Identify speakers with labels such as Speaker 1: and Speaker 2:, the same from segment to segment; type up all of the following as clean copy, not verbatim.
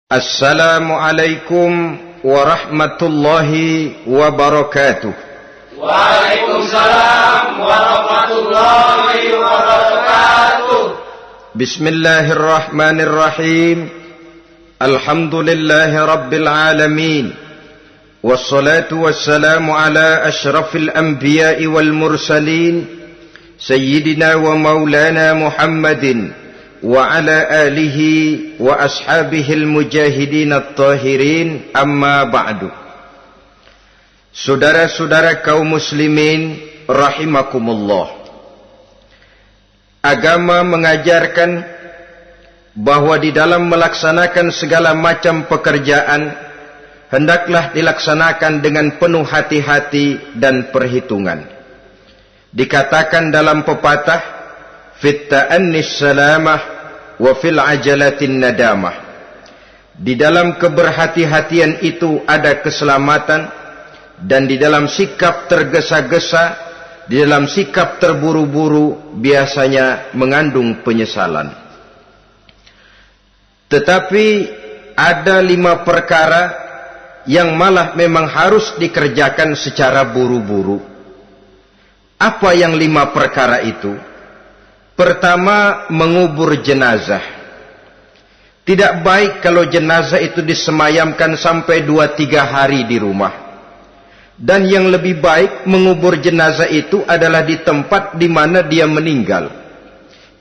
Speaker 1: Assalamualaikum warahmatullahi wabarakatuh.
Speaker 2: Waalaikumsalam warahmatullahi wabarakatuh.
Speaker 1: Bismillahirrahmanirrahim. Alhamdulillahi rabbil alamin. Wassalatu wassalamu ala ashrafil anbiya'i wal mursalin, Sayyidina wa maulana Muhammadin wa ala alihi wa ashabihil mujahidin at-tahirin, amma ba'du. Saudara-saudara kaum muslimin rahimakumullah, agama mengajarkan bahwa di dalam melaksanakan segala macam pekerjaan hendaklah dilaksanakan dengan penuh hati-hati dan perhitungan. Dikatakan dalam pepatah, fit ta'annis salamah wa fil ajalatin nadamah. Di dalam keberhati-hatian itu ada keselamatan, dan di dalam sikap tergesa-gesa, di dalam sikap terburu-buru biasanya mengandung penyesalan. Tetapi ada 5 perkara yang malah memang harus dikerjakan secara buru-buru. Apa yang 5 perkara itu? Pertama, mengubur jenazah. Tidak baik kalau jenazah itu disemayamkan sampai 2-3 hari di rumah. Dan yang lebih baik mengubur jenazah itu adalah di tempat di mana dia meninggal.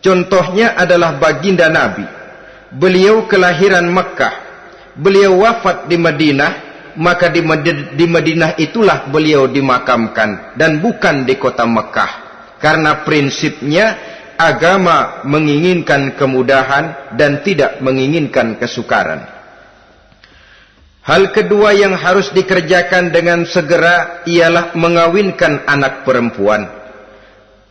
Speaker 1: Contohnya adalah baginda Nabi. Beliau kelahiran Mekah. Beliau wafat di Madinah. Maka di Madinah itulah beliau dimakamkan, dan bukan di kota Mekah. Karena prinsipnya agama menginginkan kemudahan dan tidak menginginkan kesukaran. Hal kedua yang harus dikerjakan dengan segera ialah mengawinkan anak perempuan.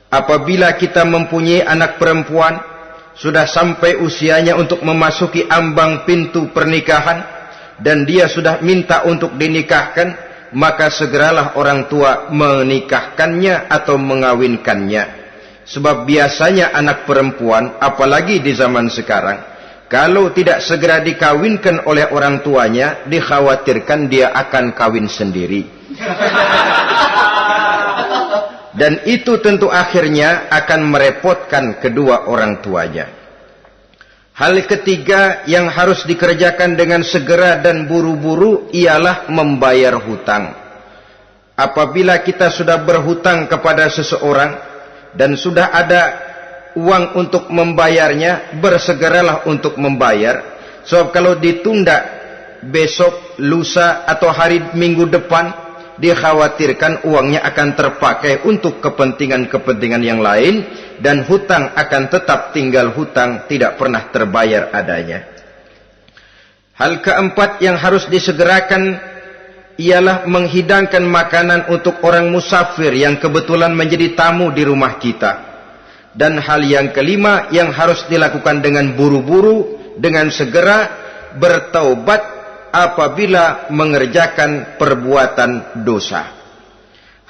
Speaker 1: Apabila kita mempunyai anak perempuan, sudah sampai usianya untuk memasuki ambang pintu pernikahan, dan dia sudah minta untuk dinikahkan, maka segeralah orang tua menikahkannya atau mengawinkannya. Sebab biasanya anak perempuan, apalagi di zaman sekarang, kalau tidak segera dikawinkan oleh orang tuanya, dikhawatirkan dia akan kawin sendiri. Dan itu tentu akhirnya akan merepotkan kedua orang tuanya. Hal ketiga yang harus dikerjakan dengan segera dan buru-buru ialah membayar hutang. Apabila kita sudah berhutang kepada seseorang dan sudah ada uang untuk membayarnya, bersegeralah untuk membayar. Sebab kalau ditunda besok, lusa atau hari minggu depan, dikhawatirkan uangnya akan terpakai untuk kepentingan-kepentingan yang lain, dan hutang akan tetap tinggal hutang, tidak pernah terbayar adanya. Hal keempat yang harus disegerakan ialah menghidangkan makanan untuk orang musafir yang kebetulan menjadi tamu di rumah kita. Dan hal yang kelima yang harus dilakukan dengan buru-buru, dengan segera, bertaubat apabila mengerjakan perbuatan dosa.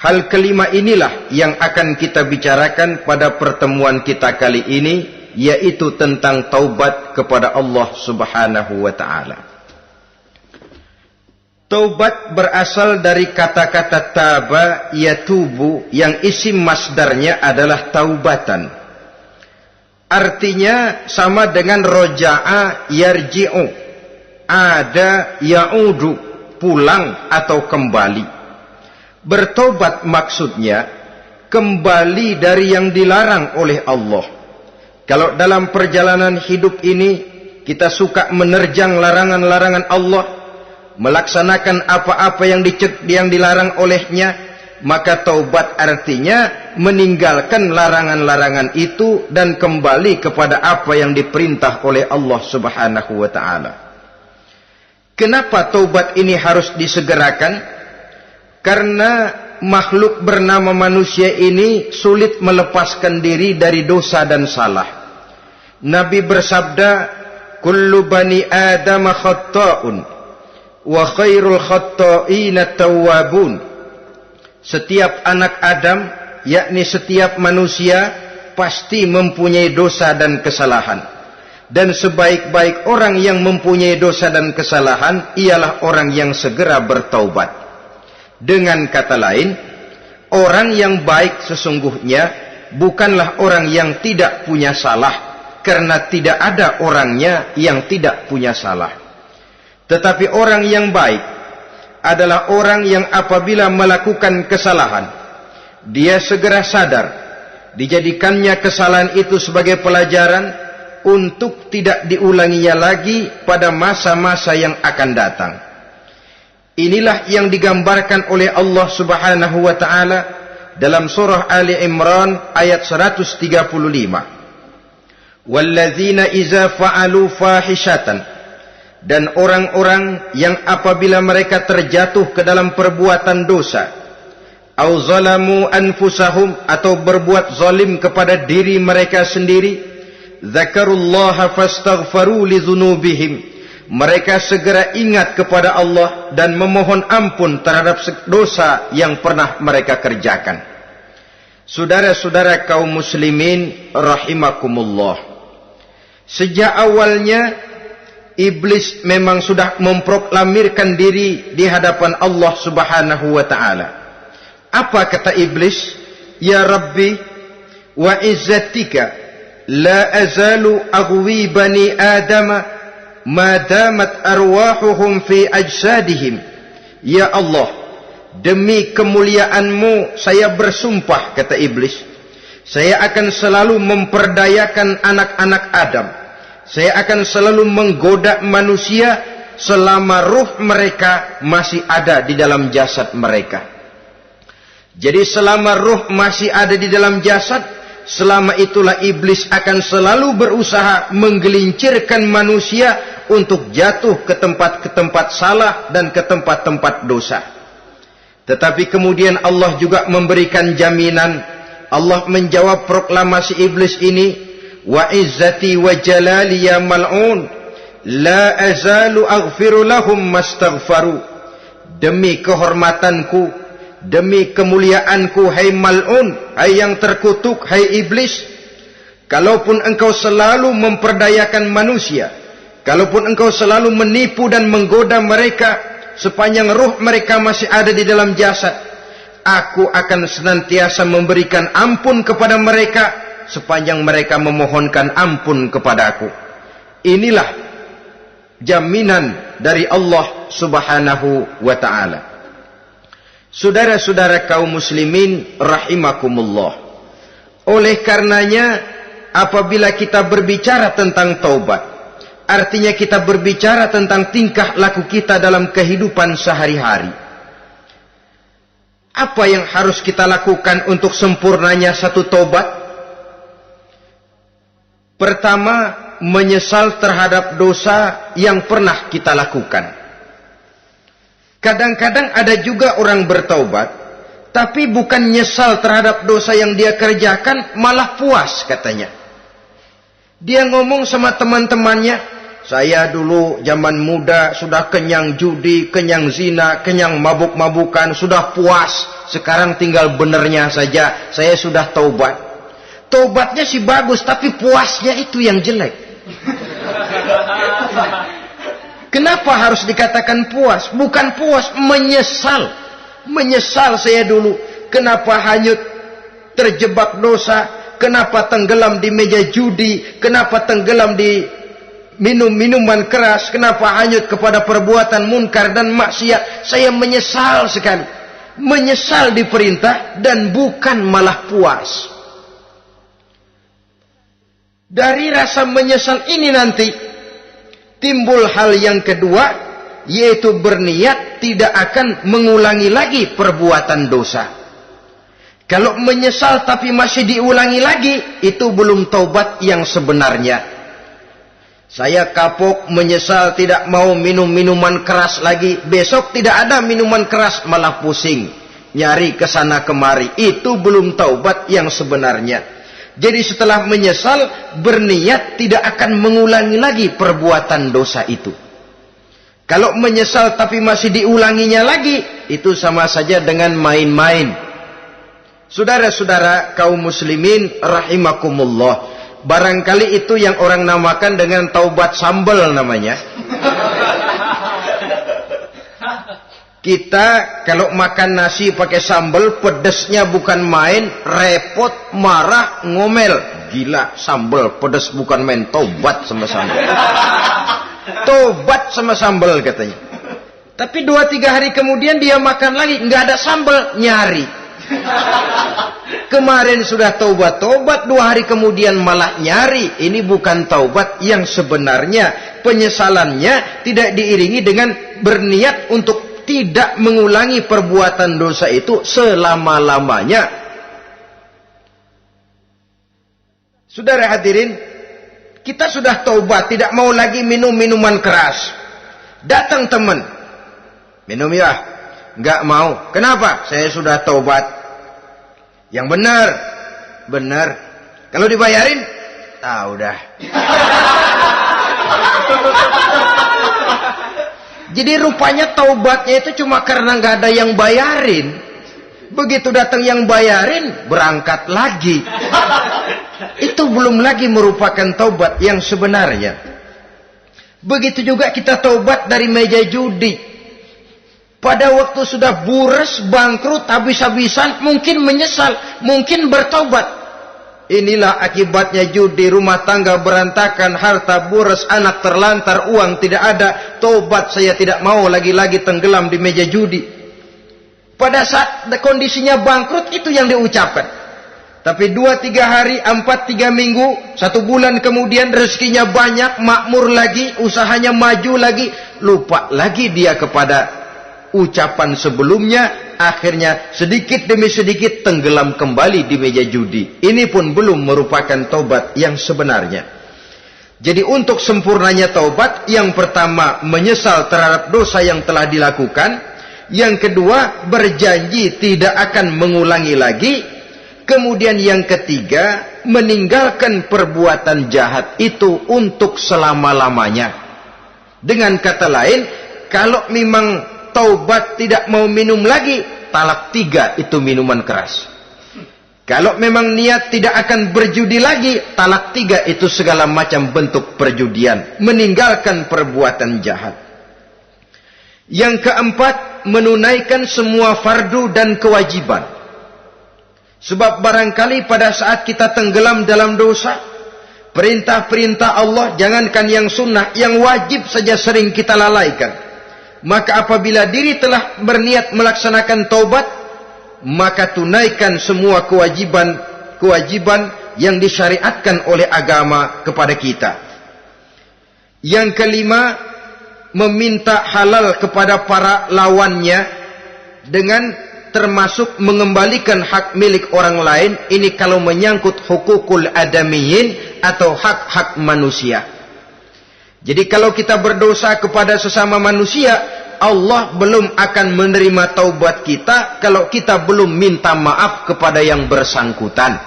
Speaker 1: Hal kelima inilah yang akan kita bicarakan pada pertemuan kita kali ini, yaitu tentang taubat kepada Allah Subhanahu wa ta'ala. Taubat berasal dari kata-kata taba yatubu, yang isim masdarnya adalah taubatan. Artinya sama dengan roja'a yarji'u, ada ya'udu, pulang atau kembali. Bertobat maksudnya kembali dari yang dilarang oleh Allah. Kalau dalam perjalanan hidup ini kita suka menerjang larangan-larangan Allah, melaksanakan apa-apa yang dilarang olehnya, maka taubat artinya meninggalkan larangan-larangan itu dan kembali kepada apa yang diperintah oleh Allah Subhanahu wa ta'ala. Kenapa taubat ini harus disegerakan? Karena makhluk bernama manusia ini sulit melepaskan diri dari dosa dan salah. Nabi bersabda, kullu bani Adam khatta'un wa khairul khatta'ina tawwabun. Setiap anak Adam, yakni setiap manusia, pasti mempunyai dosa dan kesalahan. Dan sebaik-baik orang yang mempunyai dosa dan kesalahan ialah orang yang segera bertaubat. Dengan kata lain, orang yang baik sesungguhnya bukanlah orang yang tidak punya salah, karena tidak ada orangnya yang tidak punya salah. Tetapi orang yang baik adalah orang yang apabila melakukan kesalahan, dia segera sadar, dijadikannya kesalahan itu sebagai pelajaran untuk tidak diulanginya lagi pada masa-masa yang akan datang. Inilah yang digambarkan oleh Allah Subhanahu wa taala dalam surah Ali Imran ayat 135. Walladzina iza fa'alu fahishatan, dan orang-orang yang apabila mereka terjatuh ke dalam perbuatan dosa, au zalamu anfusahum, atau berbuat zalim kepada diri mereka sendiri, dzakarullaha fastaghfaru lidzunubihim, mereka segera ingat kepada Allah dan memohon ampun terhadap dosa yang pernah mereka kerjakan. Saudara-saudara kaum muslimin rahimakumullah, sejak awalnya iblis memang sudah memproklamirkan diri di hadapan Allah Subhanahu wa taala. Apa kata iblis? Ya Rabbi wa izzatika la azalu aghwi bani adama ma damat arwahuhum fi ajsadihim. Ya Allah, demi kemuliaan-Mu saya bersumpah, kata iblis, saya akan selalu memperdayakan anak-anak Adam. Saya akan selalu menggoda manusia selama ruh mereka masih ada di dalam jasad mereka. Jadi selama ruh masih ada di dalam jasad, selama itulah iblis akan selalu berusaha menggelincirkan manusia untuk jatuh ke tempat-tempat salah dan ke tempat-tempat dosa. Tetapi kemudian Allah juga memberikan jaminan. Allah menjawab proklamasi iblis ini, wa izzati wa jalali ya mal'un la azalu aghfiru lahum mastaghfaru. Demi kehormatanku, demi kemuliaanku, hai mal'un, hai yang terkutuk, hai iblis, kalaupun engkau selalu memperdayakan manusia, kalaupun engkau selalu menipu dan menggoda mereka sepanjang ruh mereka masih ada di dalam jasad, aku akan senantiasa memberikan ampun kepada mereka sepanjang mereka memohonkan ampun kepadaku. Inilah jaminan dari Allah Subhanahu wa ta'ala. Saudara-saudara kaum muslimin rahimakumullah, oleh karenanya apabila kita berbicara tentang taubat, artinya kita berbicara tentang tingkah laku kita dalam kehidupan sehari-hari. Apa yang harus kita lakukan untuk sempurnanya satu taubat? Pertama, menyesal terhadap dosa yang pernah kita lakukan. Kadang-kadang ada juga orang bertaubat, tapi bukan nyesal terhadap dosa yang dia kerjakan, malah puas katanya. Dia ngomong sama teman-temannya, saya dulu zaman muda sudah kenyang judi, kenyang zina, kenyang mabuk-mabukan, sudah puas. Sekarang tinggal benernya saja, saya sudah taubat. Taubatnya sih bagus, tapi puasnya itu yang jelek. Kenapa harus dikatakan puas? Bukan puas, menyesal. Menyesal saya dulu. Kenapa hanyut terjebak dosa? Kenapa tenggelam di meja judi? Kenapa tenggelam di minum-minuman keras? Kenapa hanyut kepada perbuatan munkar dan maksiat? Saya menyesal sekali. Menyesal diperintah dan bukan malah puas. Dari rasa menyesal ini nanti timbul hal yang kedua, yaitu berniat tidak akan mengulangi lagi perbuatan dosa. Kalau menyesal tapi masih diulangi lagi, itu belum taubat yang sebenarnya. Saya kapok, menyesal, tidak mau minum minuman keras lagi. Besok tidak ada minuman keras, malah pusing, nyari kesana kemari. Itu belum taubat yang sebenarnya. Jadi setelah menyesal, berniat tidak akan mengulangi lagi perbuatan dosa itu. Kalau menyesal tapi masih diulanginya lagi, itu sama saja dengan main-main. Saudara-saudara kaum muslimin rahimakumullah, Barangkali itu yang orang namakan dengan taubat sambal namanya. Kita kalau makan nasi pakai sambal, pedesnya bukan main, repot, marah, ngomel. Gila, sambal pedes bukan main, taubat sama sambal. Taubat sama sambal katanya. Tapi 2-3 hari kemudian dia makan lagi, nggak ada sambal, nyari. Kemarin sudah taubat, 2 hari kemudian malah nyari. Ini bukan taubat yang sebenarnya. Penyesalannya tidak diiringi dengan berniat untuk tidak mengulangi perbuatan dosa itu selama-lamanya. Saudara hadirin, kita sudah taubat, tidak mau lagi minum minuman keras. Datang teman, minum ya? Nggak mau. Kenapa? Saya sudah taubat. Yang benar, benar. Kalau dibayarin, tahu dah. Jadi rupanya taubatnya itu cuma karena nggak ada yang bayarin. Begitu datang yang bayarin, berangkat lagi. Itu belum lagi merupakan taubat yang sebenarnya. Begitu juga kita taubat dari meja judi. Pada waktu sudah buras, bangkrut, habis-habisan, mungkin menyesal, mungkin bertobat. Inilah akibatnya judi, rumah tangga berantakan, harta buras, anak terlantar, uang tidak ada. Tobat, saya tidak mau lagi-lagi tenggelam di meja judi. Pada saat kondisinya bangkrut, itu yang diucapkan. Tapi 2-3 hari, 4-3 minggu, 1 bulan kemudian rezekinya banyak, makmur lagi, usahanya maju lagi, lupa lagi dia kepada ucapan sebelumnya, akhirnya sedikit demi sedikit tenggelam kembali di meja judi. Ini pun belum merupakan taubat yang sebenarnya. Jadi untuk sempurnanya taubat, yang pertama menyesal terhadap dosa yang telah dilakukan, yang kedua berjanji tidak akan mengulangi lagi, kemudian yang ketiga meninggalkan perbuatan jahat itu untuk selama-lamanya. Dengan kata lain, kalau memang taubat tidak mau minum lagi, talak 3 itu minuman keras. Kalau memang niat tidak akan berjudi lagi, talak 3 itu segala macam bentuk perjudian, meninggalkan perbuatan jahat. Yang keempat, menunaikan semua fardu dan kewajiban. Sebab barangkali pada saat kita tenggelam dalam dosa, perintah-perintah Allah, jangankan yang sunnah, yang wajib saja sering kita lalaikan. Maka apabila diri telah berniat melaksanakan taubat, maka tunaikan semua kewajiban yang disyariatkan oleh agama kepada kita. Yang kelima, meminta halal kepada para lawannya dengan termasuk mengembalikan hak milik orang lain. Ini kalau menyangkut hukukul adamiyin atau hak-hak manusia. Jadi kalau kita berdosa kepada sesama manusia, Allah belum akan menerima taubat kita kalau kita belum minta maaf kepada yang bersangkutan.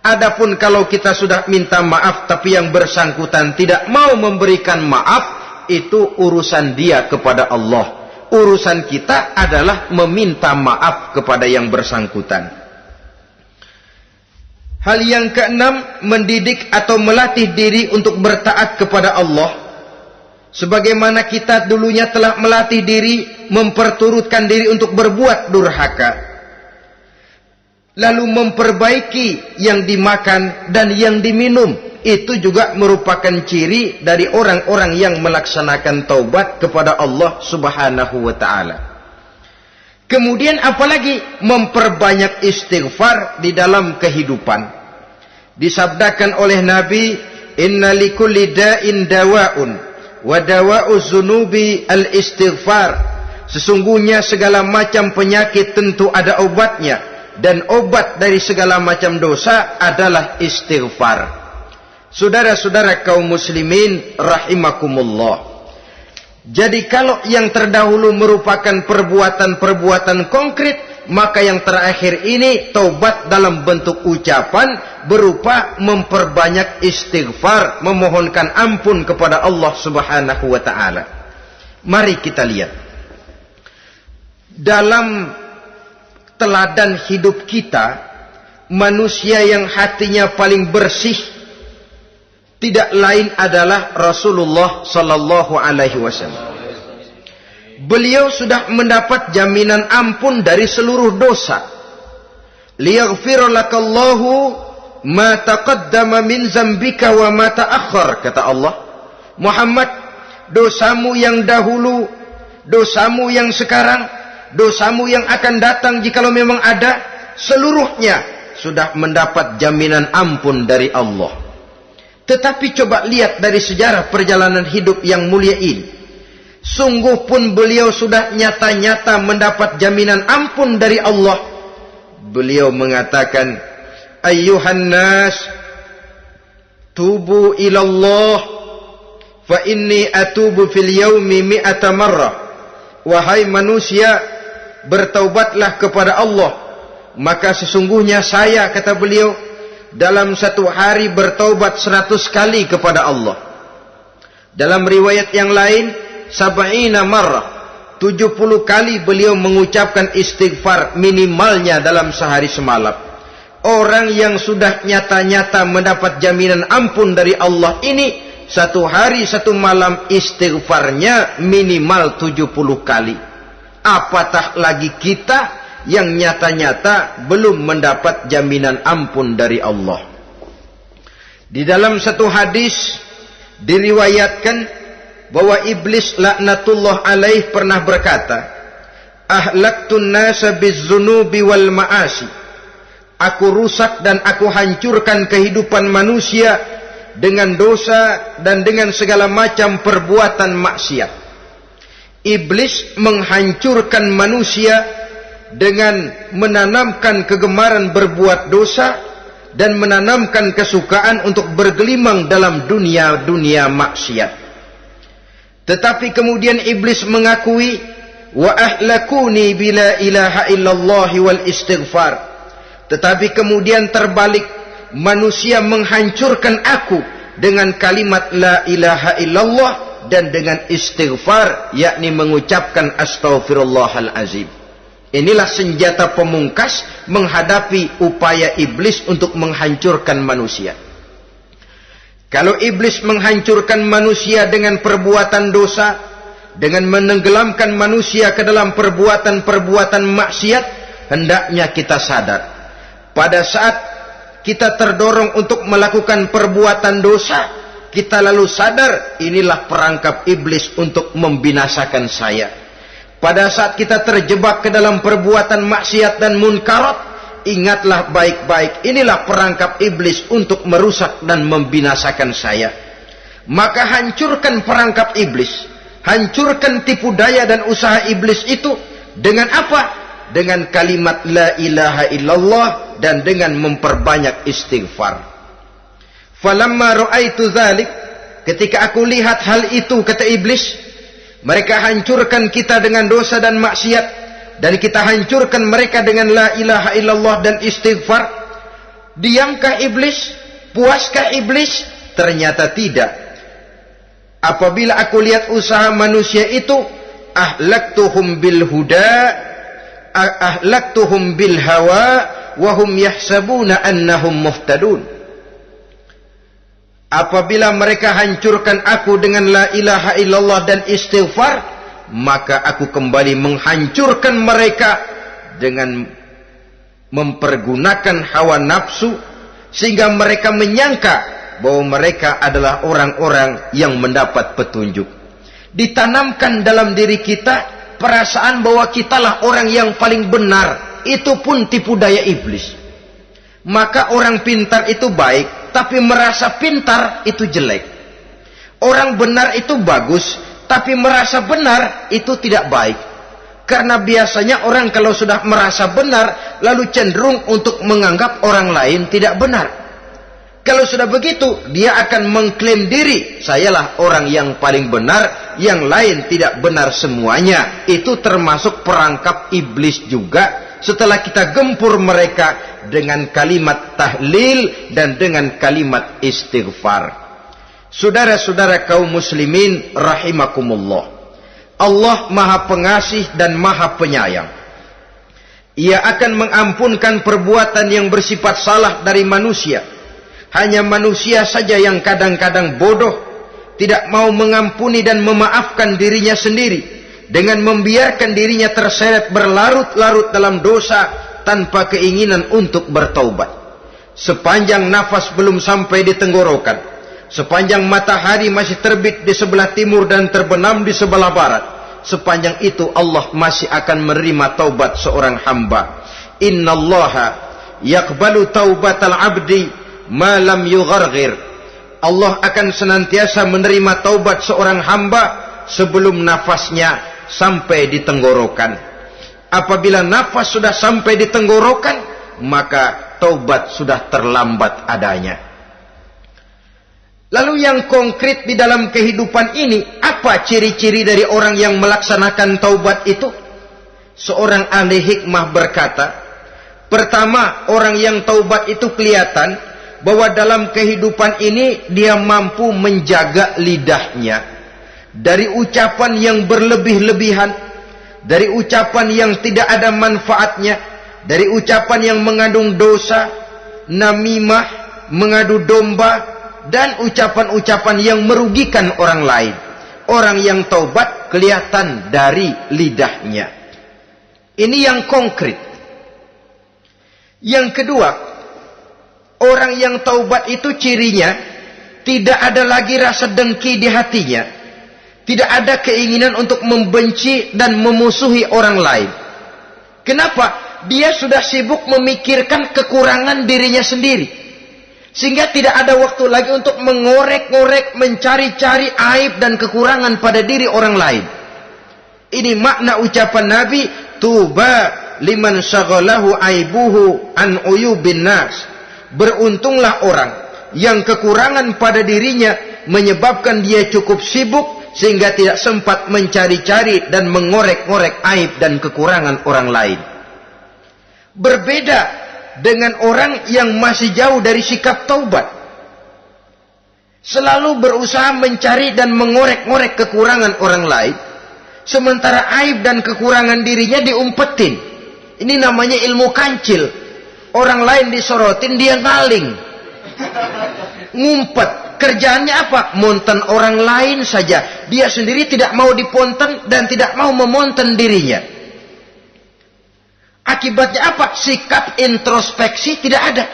Speaker 1: Adapun kalau kita sudah minta maaf tapi yang bersangkutan tidak mau memberikan maaf, itu urusan dia kepada Allah. Urusan kita adalah meminta maaf kepada yang bersangkutan. Hal yang keenam, mendidik atau melatih diri untuk bertaat kepada Allah. Sebagaimana kita dulunya telah melatih diri, memperturutkan diri untuk berbuat durhaka. Lalu memperbaiki yang dimakan dan yang diminum. Itu juga merupakan ciri dari orang-orang yang melaksanakan taubat kepada Allah Subhanahu wa ta'ala. Kemudian apalagi memperbanyak istighfar di dalam kehidupan. Disabdakan oleh Nabi, inna likulli da'in dawa'un wa dawa'u zunubi al-istighfar. Sesungguhnya segala macam penyakit tentu ada obatnya, dan obat dari segala macam dosa adalah istighfar. Saudara-saudara kaum muslimin rahimakumullah. Jadi kalau yang terdahulu merupakan perbuatan-perbuatan konkret, maka yang terakhir ini taubat dalam bentuk ucapan berupa memperbanyak istighfar, memohonkan ampun kepada Allah Subhanahu wa ta'ala. Mari kita lihat dalam teladan hidup kita, manusia yang hatinya paling bersih tidak lain adalah Rasulullah sallallahu alaihi wasallam. Beliau sudah mendapat jaminan ampun dari seluruh dosa. Liyaghfira lakallahu ma taqaddama min zambika wa ma ta'akhkhar, kata Allah. Muhammad, dosamu yang dahulu, dosamu yang sekarang, dosamu yang akan datang jikalau memang ada, seluruhnya sudah mendapat jaminan ampun dari Allah. Tetapi coba lihat dari sejarah perjalanan hidup yang mulia ini. Sungguh pun beliau sudah nyata-nyata mendapat jaminan ampun dari Allah. Beliau mengatakan, ayyuhan nas, tubu ilallah, fa inni atubu fil yaumi mi'ata marrah. Wahai manusia, bertaubatlah kepada Allah. Maka sesungguhnya saya, kata beliau, dalam satu hari bertaubat 100 kali kepada Allah. Dalam riwayat yang lain, sab'ina marrah, 70 kali beliau mengucapkan istighfar minimalnya dalam sehari semalam. Orang yang sudah nyata-nyata mendapat jaminan ampun dari Allah ini, satu hari satu malam istighfarnya minimal 70 kali. Apatah lagi kita yang nyata-nyata belum mendapat jaminan ampun dari Allah. Di dalam satu hadis diriwayatkan bahwa iblis laknatullah alaih pernah berkata, ahlaktun nasa bizzunubi wal ma'asi. Aku rusak dan aku hancurkan kehidupan manusia dengan dosa dan dengan segala macam perbuatan maksiat. Iblis menghancurkan manusia dengan menanamkan kegemaran berbuat dosa dan menanamkan kesukaan untuk bergelimang dalam dunia maksiat. Tetapi kemudian iblis mengakui, wa ahlakuni bila ilaha illallah wal istighfar. Tetapi kemudian terbalik, manusia menghancurkan aku dengan kalimat la ilaha illallah dan dengan istighfar, yakni mengucapkan astaghfirullahal azim. Inilah senjata pemungkas menghadapi upaya iblis untuk menghancurkan manusia. Kalau iblis menghancurkan manusia dengan perbuatan dosa, dengan menenggelamkan manusia ke dalam perbuatan-perbuatan maksiat, hendaknya kita sadar. Pada saat kita terdorong untuk melakukan perbuatan dosa, kita lalu sadar inilah perangkap iblis untuk membinasakan saya. Pada saat kita terjebak ke dalam perbuatan maksiat dan munkarat, ingatlah baik-baik, inilah perangkap iblis untuk merusak dan membinasakan saya. Maka hancurkan perangkap iblis, hancurkan tipu daya dan usaha iblis itu dengan apa? Dengan kalimat la ilaha illallah dan dengan memperbanyak istighfar. Falamma ra'aitu dzalik, ketika aku lihat hal itu, kata iblis, mereka hancurkan kita dengan dosa dan maksiat, dan kita hancurkan mereka dengan la ilaha illallah dan istighfar. Diamkah iblis? Puaskah iblis? Ternyata tidak. Apabila aku lihat usaha manusia itu, ahlaktuhum bil huda, ahlaktuhum bil hawa, wahum yahsabuna annahum muhtadun. Apabila mereka hancurkan aku dengan la ilaha illallah dan istighfar, maka aku kembali menghancurkan mereka dengan mempergunakan hawa nafsu, sehingga mereka menyangka bahwa mereka adalah orang-orang yang mendapat petunjuk. Ditanamkan dalam diri kita perasaan bahwa kitalah orang yang paling benar. Itu pun tipu daya iblis. Maka orang pintar itu baik, tapi merasa pintar itu jelek. Orang benar itu bagus, tapi merasa benar itu tidak baik. Karena biasanya orang kalau sudah merasa benar, lalu cenderung untuk menganggap orang lain tidak benar. Kalau sudah begitu, dia akan mengklaim diri, sayalah orang yang paling benar, yang lain tidak benar semuanya. Itu termasuk perangkap iblis juga. Setelah kita gempur mereka dengan kalimat tahlil dan dengan kalimat istighfar. Saudara-saudara kaum muslimin rahimakumullah, Allah Maha Pengasih dan Maha Penyayang. Ia akan mengampunkan perbuatan yang bersifat salah dari manusia. Hanya manusia saja yang kadang-kadang bodoh, tidak mau mengampuni dan memaafkan dirinya sendiri, dengan membiarkan dirinya terseret berlarut-larut dalam dosa tanpa keinginan untuk bertaubat. Sepanjang nafas belum sampai di tenggorokan, sepanjang matahari masih terbit di sebelah timur dan terbenam di sebelah barat, sepanjang itu Allah masih akan menerima taubat seorang hamba. Innallaha yaqbalu taubatal abdi ma lam yugharghir. Allah akan senantiasa menerima taubat seorang hamba sebelum nafasnya sampai di tenggorokan. Apabila nafas sudah sampai di tenggorokan, maka taubat sudah terlambat adanya. Lalu yang konkret di dalam kehidupan ini, apa ciri-ciri dari orang yang melaksanakan taubat itu? Seorang ahli hikmah berkata, pertama, orang yang taubat itu kelihatan bahwa dalam kehidupan ini dia mampu menjaga lidahnya dari ucapan yang berlebih-lebihan, dari ucapan yang tidak ada manfaatnya, dari ucapan yang mengandung dosa, namimah, mengadu domba, dan ucapan-ucapan yang merugikan orang lain. Orang yang taubat kelihatan dari lidahnya. Ini yang konkret. Yang kedua, orang yang taubat itu cirinya tidak ada lagi rasa dengki di hatinya, tidak ada keinginan untuk membenci dan memusuhi orang lain. Kenapa? Dia sudah sibuk memikirkan kekurangan dirinya sendiri, sehingga tidak ada waktu lagi untuk mengorek-ngorek, mencari-cari aib dan kekurangan pada diri orang lain. Ini makna ucapan Nabi, tuba liman syaghalahu aibuhu an uyubin nas. Beruntunglah orang yang kekurangan pada dirinya menyebabkan dia cukup sibuk sehingga tidak sempat mencari-cari dan mengorek-ngorek aib dan kekurangan orang lain. Berbeda dengan orang yang masih jauh dari sikap taubat, selalu berusaha mencari dan mengorek-ngorek kekurangan orang lain, sementara aib dan kekurangan dirinya diumpetin. Ini namanya ilmu kancil. Orang lain disorotin, dia ngaling, ngumpet. Kerjaannya apa? Monten orang lain saja. Dia sendiri tidak mau diponten dan tidak mau memonten dirinya. Akibatnya apa? Sikap introspeksi tidak ada.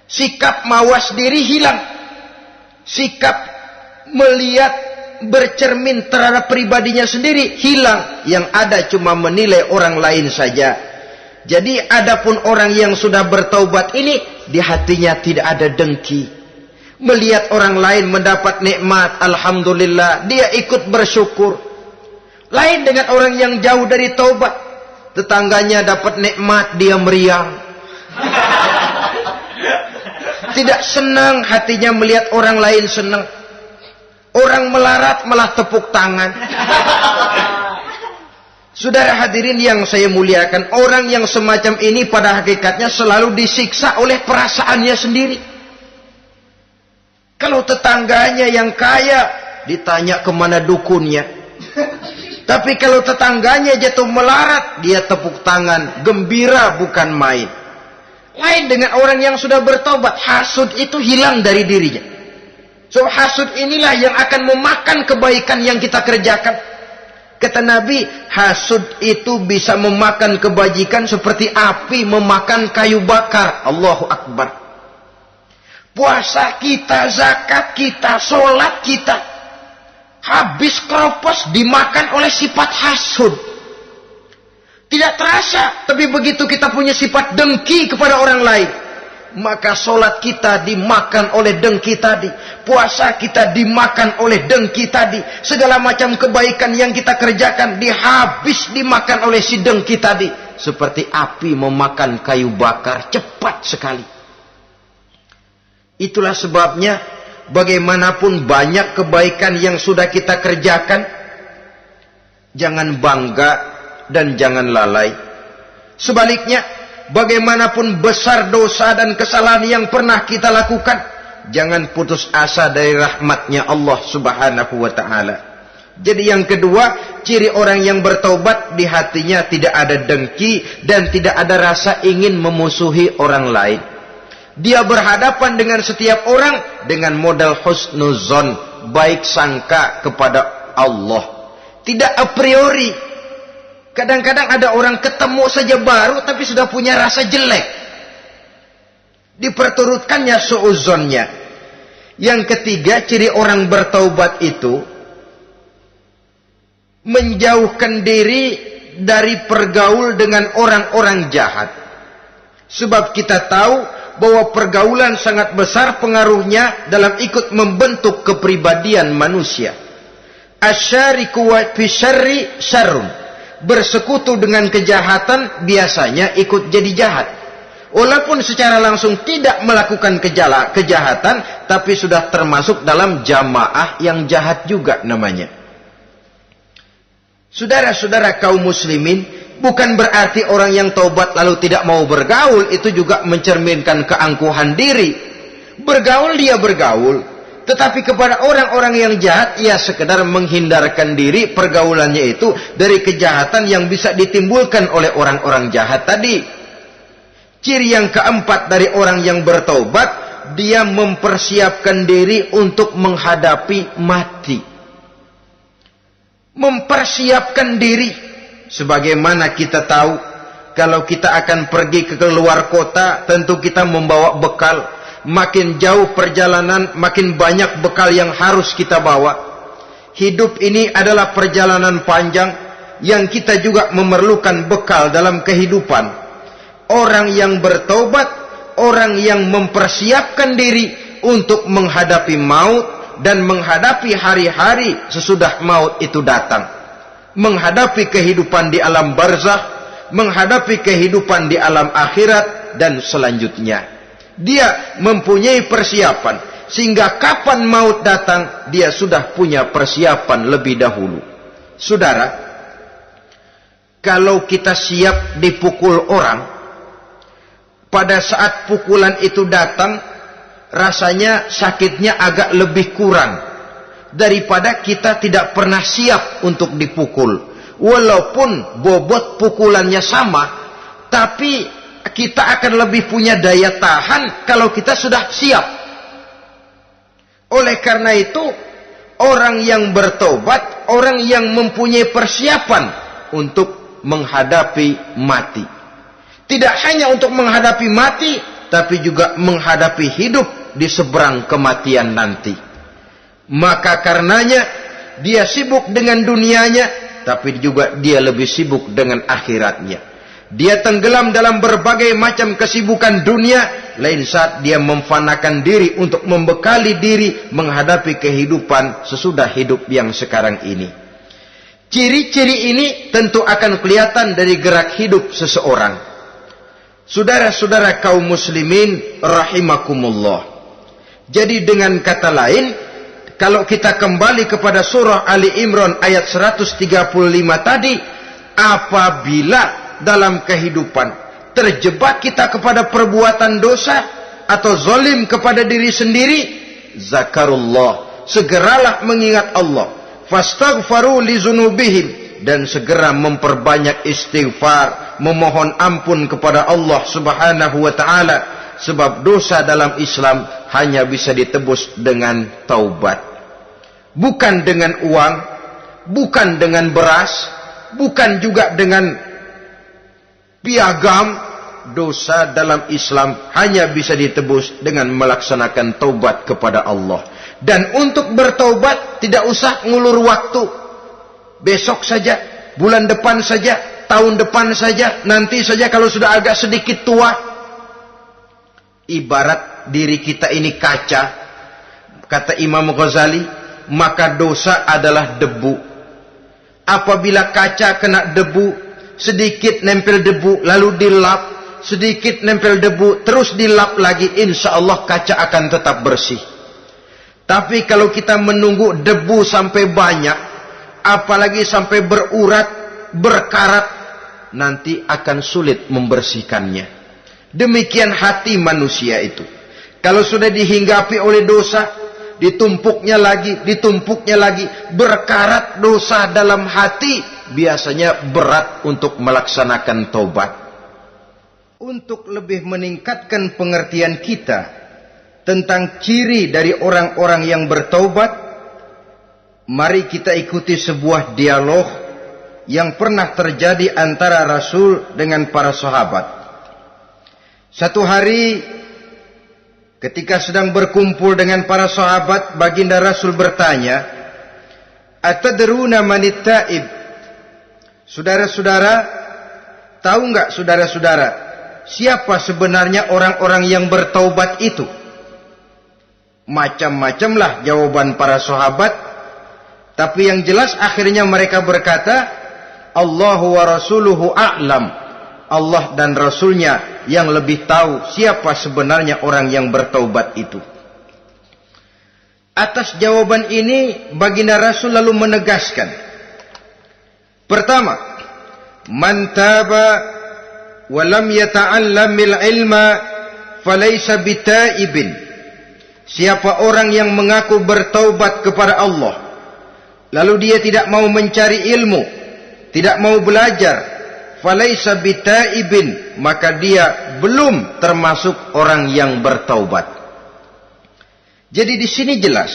Speaker 1: Sikap mawas diri hilang. Sikap melihat, bercermin terhadap pribadinya sendiri hilang. Yang ada cuma menilai orang lain saja. Jadi adapun orang yang sudah bertaubat ini, di hatinya tidak ada dengki. Melihat orang lain mendapat nikmat, alhamdulillah, dia ikut bersyukur. Lain dengan orang yang jauh dari taubat. Tetangganya dapat nikmat, dia meriang. Tidak senang hatinya melihat orang lain senang. Orang melarat malah tepuk tangan. Saudara hadirin yang saya muliakan, orang yang semacam ini pada hakikatnya selalu disiksa oleh perasaannya sendiri. Kalau tetangganya yang kaya, ditanya kemana dukunnya. Tapi kalau tetangganya jatuh melarat, dia tepuk tangan, gembira bukan main. Lain dengan orang yang sudah bertobat, hasud itu hilang dari dirinya. So hasud inilah yang akan memakan kebaikan yang kita kerjakan. Kata Nabi, hasud itu bisa memakan kebajikan seperti api memakan kayu bakar. Allahu Akbar. Puasa kita, zakat kita, sholat kita, habis keropos dimakan oleh sifat hasud. Tidak terasa, tapi begitu kita punya sifat dengki kepada orang lain, maka sholat kita dimakan oleh dengki tadi, puasa kita dimakan oleh dengki tadi, segala macam kebaikan yang kita kerjakan dimakan oleh si dengki tadi, seperti api memakan kayu bakar, cepat sekali. Itulah sebabnya bagaimanapun banyak kebaikan yang sudah kita kerjakan, jangan bangga dan jangan lalai. Sebaliknya, bagaimanapun besar dosa dan kesalahan yang pernah kita lakukan, jangan putus asa dari rahmatnya Allah Subhanahu wa ta'ala. Jadi yang kedua, ciri orang yang bertaubat, di hatinya tidak ada dengki dan tidak ada rasa ingin memusuhi orang lain. Dia berhadapan dengan setiap orang dengan modal husnuzon, baik sangka kepada Allah. Tidak a priori. Kadang-kadang ada orang ketemu saja baru tapi sudah punya rasa jelek. Diperturutkannya suuzonnya. Yang ketiga, ciri orang bertaubat itu menjauhkan diri dari pergaul dengan orang-orang jahat. Sebab kita tahu bahwa pergaulan sangat besar pengaruhnya dalam ikut membentuk kepribadian manusia. Asyariku wa fi syarri syarrun. Bersekutu dengan kejahatan biasanya ikut jadi jahat. Walaupun secara langsung tidak melakukan kejahatan, tapi sudah termasuk dalam jamaah yang jahat juga namanya. Saudara-saudara kaum muslimin, bukan berarti orang yang taubat lalu tidak mau bergaul, itu juga mencerminkan keangkuhan diri. Bergaul dia bergaul, tetapi kepada orang-orang yang jahat, ia sekedar menghindarkan diri pergaulannya itu dari kejahatan yang bisa ditimbulkan oleh orang-orang jahat tadi. Ciri yang keempat dari orang yang bertaubat, dia mempersiapkan diri untuk menghadapi mati. Mempersiapkan diri. Sebagaimana kita tahu, kalau kita akan pergi ke luar kota, tentu kita membawa bekal. Makin jauh perjalanan, makin banyak bekal yang harus kita bawa. Hidup ini adalah perjalanan panjang yang kita juga memerlukan bekal dalam kehidupan. Orang yang bertaubat, orang yang mempersiapkan diri untuk menghadapi maut dan menghadapi hari-hari sesudah maut itu datang. Menghadapi kehidupan di alam barzakh, menghadapi kehidupan di alam akhirat dan selanjutnya. Dia mempunyai persiapan sehingga kapan maut datang dia sudah punya persiapan lebih dahulu. Saudara, kalau kita siap dipukul orang, pada saat pukulan itu datang, rasanya sakitnya agak lebih kurang daripada kita tidak pernah siap untuk dipukul. Walaupun bobot pukulannya sama, tapi kita akan lebih punya daya tahan kalau kita sudah siap. Oleh karena itu, orang yang bertobat, orang yang mempunyai persiapan untuk menghadapi mati. Tidak hanya untuk menghadapi mati, tapi juga menghadapi hidup di seberang kematian nanti. Maka karenanya, dia sibuk dengan dunianya, tapi juga dia lebih sibuk dengan akhiratnya. Dia tenggelam dalam berbagai macam kesibukan dunia, lain saat dia memfanakan diri untuk membekali diri menghadapi kehidupan sesudah hidup yang sekarang ini. Ciri-ciri ini tentu akan kelihatan dari gerak hidup seseorang. Saudara-saudara kaum muslimin rahimakumullah. Jadi dengan kata lain, kalau kita kembali kepada surah Ali Imran ayat 135 tadi, apabila dalam kehidupan terjebak kita kepada perbuatan dosa atau zalim kepada diri sendiri, zakarullah, segeralah mengingat Allah, fastaghfaru li dzunubihim, dan segera memperbanyak istighfar, memohon ampun kepada Allah Subhanahu wa taala, sebab dosa dalam Islam hanya bisa ditebus dengan taubat. Bukan dengan uang, bukan dengan beras, bukan juga dengan piagam. Dosa dalam Islam hanya bisa ditebus dengan melaksanakan taubat kepada Allah. Dan untuk bertaubat tidak usah ngulur waktu. Besok saja, bulan depan saja, tahun depan saja, nanti saja kalau sudah agak sedikit tua. Ibarat diri kita ini kaca, kata Imam Ghazali, maka dosa adalah debu. Apabila kaca kena debu, sedikit nempel debu, lalu dilap, sedikit nempel debu, terus dilap lagi, insya Allah kaca akan tetap bersih. Tapi kalau kita menunggu debu sampai banyak, apalagi sampai berurat, berkarat, nanti akan sulit membersihkannya. Demikian hati manusia itu. Kalau sudah dihinggapi oleh dosa, ditumpuknya lagi, berkarat dosa dalam hati, biasanya berat untuk melaksanakan taubat. untuk lebih meningkatkan pengertian kita tentang ciri dari orang-orang yang bertaubat, mari kita ikuti sebuah dialog yang pernah terjadi antara Rasul dengan para sahabat. Satu hari ketika sedang berkumpul dengan para sahabat, baginda Rasul bertanya, "Atadruna manit taib?" Saudara-saudara, tahu enggak saudara-saudara, siapa sebenarnya orang-orang yang bertaubat itu? Macam-macamlah jawaban para sahabat, tapi yang jelas akhirnya mereka berkata, Allahu wa rasuluhu a'lam. Allah dan Rasulnya yang lebih tahu siapa sebenarnya orang yang bertaubat itu. Atas jawaban ini, baginda Rasul lalu menegaskan, pertama, man taba wa lam yata'allamil ilma falaysa bitaibin. Siapa orang yang mengaku bertaubat kepada Allah, lalu dia tidak mau mencari ilmu, tidak mau belajar, falaysa bitaibin, maka dia belum termasuk orang yang bertaubat. Jadi di sini jelas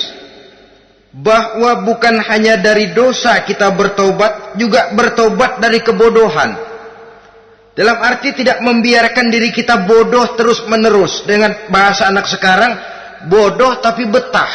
Speaker 1: bahwa bukan hanya dari dosa kita bertaubat, juga bertaubat dari kebodohan. Dalam arti tidak membiarkan diri kita bodoh terus menerus. Dengan bahasa anak sekarang, bodoh tapi betah.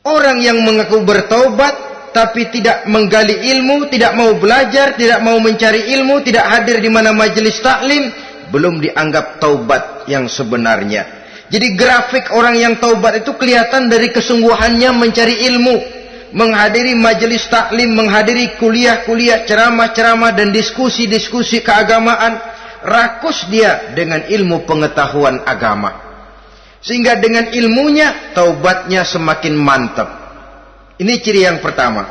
Speaker 1: Orang yang mengaku bertaubat tapi tidak menggali ilmu, tidak mau belajar, tidak mau mencari ilmu, tidak hadir di mana majelis taklim, belum dianggap taubat yang sebenarnya. Jadi grafik orang yang taubat itu kelihatan dari kesungguhannya mencari ilmu, menghadiri majelis taklim, menghadiri kuliah-kuliah, ceramah-ceramah dan diskusi-diskusi keagamaan. Rakus dia dengan ilmu pengetahuan agama, sehingga dengan ilmunya taubatnya semakin mantap. Ini ciri yang pertama.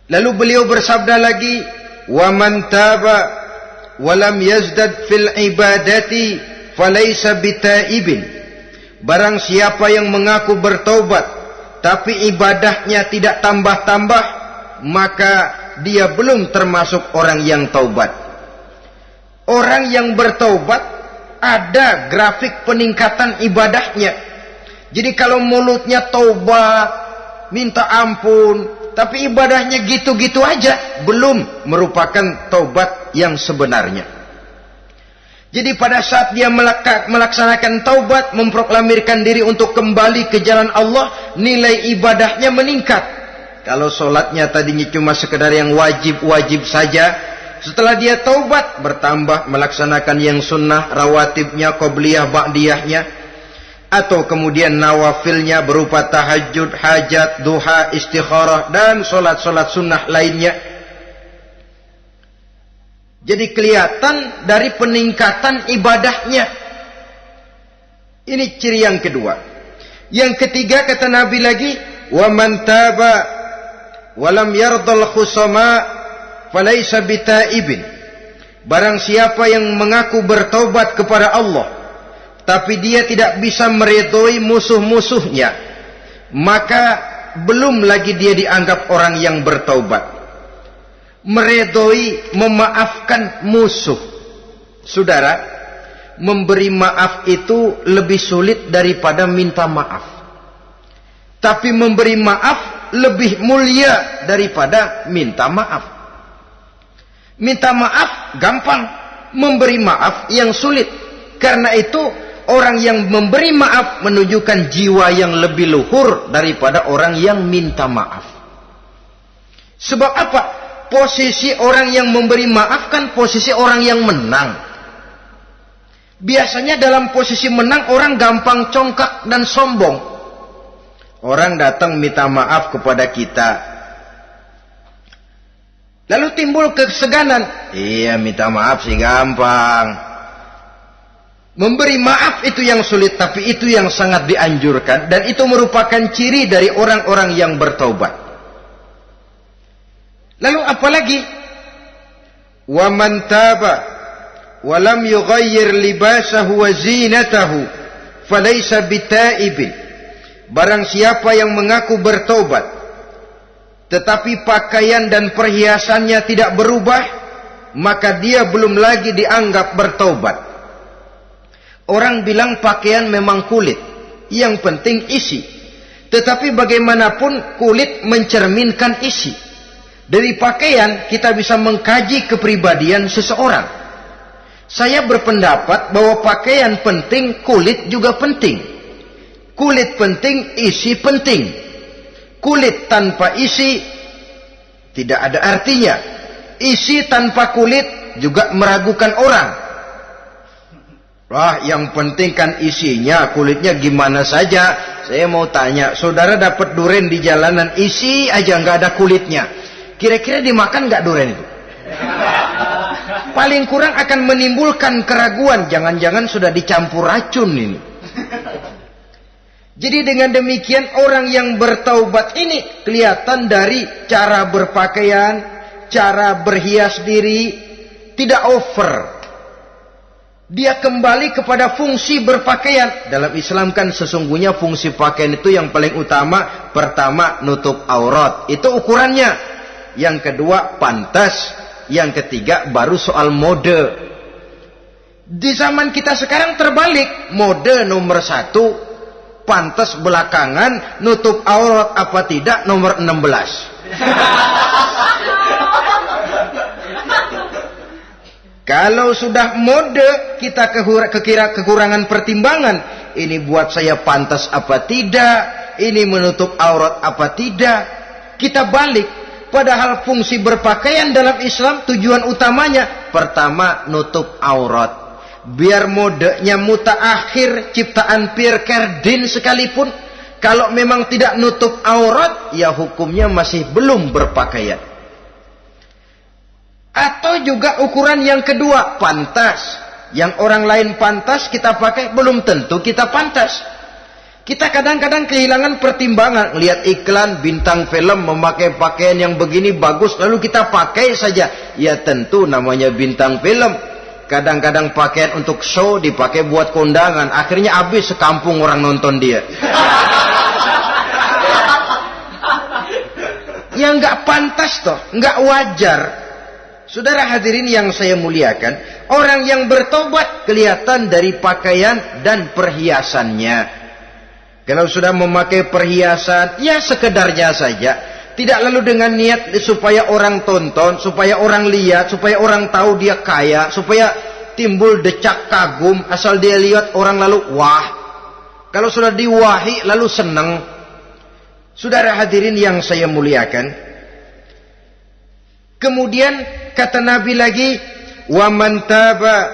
Speaker 1: Lalu beliau bersabda lagi, wa man taba wa lam yazdad fil ibadati falaysa bitaibin. Barang siapa yang mengaku bertaubat tapi ibadahnya tidak tambah-tambah, maka dia belum termasuk orang yang taubat. Orang yang bertaubat ada grafik peningkatan ibadahnya. Jadi kalau mulutnya taubat, minta ampun, tapi ibadahnya gitu-gitu aja, belum merupakan taubat yang sebenarnya. Jadi pada saat dia melaksanakan taubat, memproklamirkan diri untuk kembali ke jalan Allah, nilai ibadahnya meningkat. Kalau sholatnya tadinya cuma sekedar yang wajib-wajib saja, setelah dia taubat bertambah melaksanakan yang sunnah, rawatibnya, qobliyah, ba'diyahnya, atau kemudian nawafilnya berupa tahajud, hajat, duha, istikharah, dan solat-solat sunnah lainnya. Jadi kelihatan dari peningkatan ibadahnya. Ini ciri yang kedua. Yang ketiga kata Nabi lagi, wa man taba wa lam yardal khusama falaysa bitaibin. Barang siapa yang mengaku bertaubat kepada Allah tapi dia tidak bisa meridhoi musuh-musuhnya, maka belum lagi dia dianggap orang yang bertaubat. Meridhoi, memaafkan musuh. Saudara, memberi maaf itu lebih sulit daripada minta maaf. Tapi memberi maaf lebih mulia daripada minta maaf. Minta maaf gampang, memberi maaf yang sulit. Karena itu orang yang memberi maaf menunjukkan jiwa yang lebih luhur daripada orang yang minta maaf. Sebab apa? Posisi orang yang memberi maaf kan posisi orang yang menang. Biasanya dalam posisi menang orang gampang congkak dan sombong. Orang datang minta maaf kepada kita, lalu timbul keseganan. Iya, minta maaf sih gampang. Memberi maaf itu yang sulit, tapi itu yang sangat dianjurkan. Dan itu merupakan ciri dari orang-orang yang bertaubat. Lalu apalagi? Wa man taba wa lam yughayyir libasahu wa zinatahu falaysa bitaibin. Barang siapa yang mengaku bertaubat tetapi pakaian dan perhiasannya tidak berubah, maka dia belum lagi dianggap bertaubat. Orang bilang pakaian memang kulit, yang penting isi. Tetapi bagaimanapun kulit mencerminkan isi. Dari pakaian kita bisa mengkaji kepribadian seseorang. Saya berpendapat bahwa pakaian penting, kulit juga penting. Kulit penting, isi penting. Kulit tanpa isi tidak ada artinya. Isi tanpa kulit juga meragukan orang. Wah, yang penting kan isinya, kulitnya gimana saja. Saya mau tanya, saudara dapat duren di jalanan, isi aja nggak ada kulitnya. Kira-kira dimakan nggak duren itu? Paling kurang akan menimbulkan keraguan. Jangan-jangan sudah dicampur racun ini. Jadi dengan demikian orang yang bertaubat ini kelihatan dari cara berpakaian, cara berhias diri, tidak over. Dia kembali kepada fungsi berpakaian. Dalam Islam kan sesungguhnya fungsi pakaian itu yang paling utama. Pertama, nutup aurat. Itu ukurannya. Yang kedua, pantas. Yang ketiga, baru soal mode. Di zaman kita sekarang terbalik. Mode nomor 1, pantas belakangan, nutup aurat apa tidak nomor 16. Kalau sudah mode, kita kekurangan pertimbangan. Ini buat saya pantas apa tidak, ini menutup aurat apa tidak. Kita balik. Padahal fungsi berpakaian dalam Islam tujuan utamanya pertama nutup aurat. Biar modenya mutaakhir, ciptaan Pierre Cardin sekalipun, kalau memang tidak nutup aurat, ya hukumnya masih belum berpakaian. Atau juga ukuran yang kedua, pantas. Yang orang lain pantas kita pakai, belum tentu kita pantas. Kita kadang-kadang kehilangan pertimbangan. Lihat iklan bintang film memakai pakaian yang begini bagus, lalu kita pakai saja. Ya tentu namanya bintang film. Kadang-kadang pakaian untuk show dipakai buat kondangan. Akhirnya habis sekampung orang nonton dia. Ya nggak pantas toh, nggak wajar. Saudara hadirin yang saya muliakan, orang yang bertobat kelihatan dari pakaian dan perhiasannya. Kalau sudah memakai perhiasan, ya sekedarnya saja. Tidak lalu dengan niat supaya orang tonton, supaya orang lihat, supaya orang tahu dia kaya, supaya timbul decak kagum, asal dia lihat orang lalu wah. Kalau sudah diwahi lalu senang. Saudara hadirin yang saya muliakan, kemudian kata Nabi lagi, wa man taba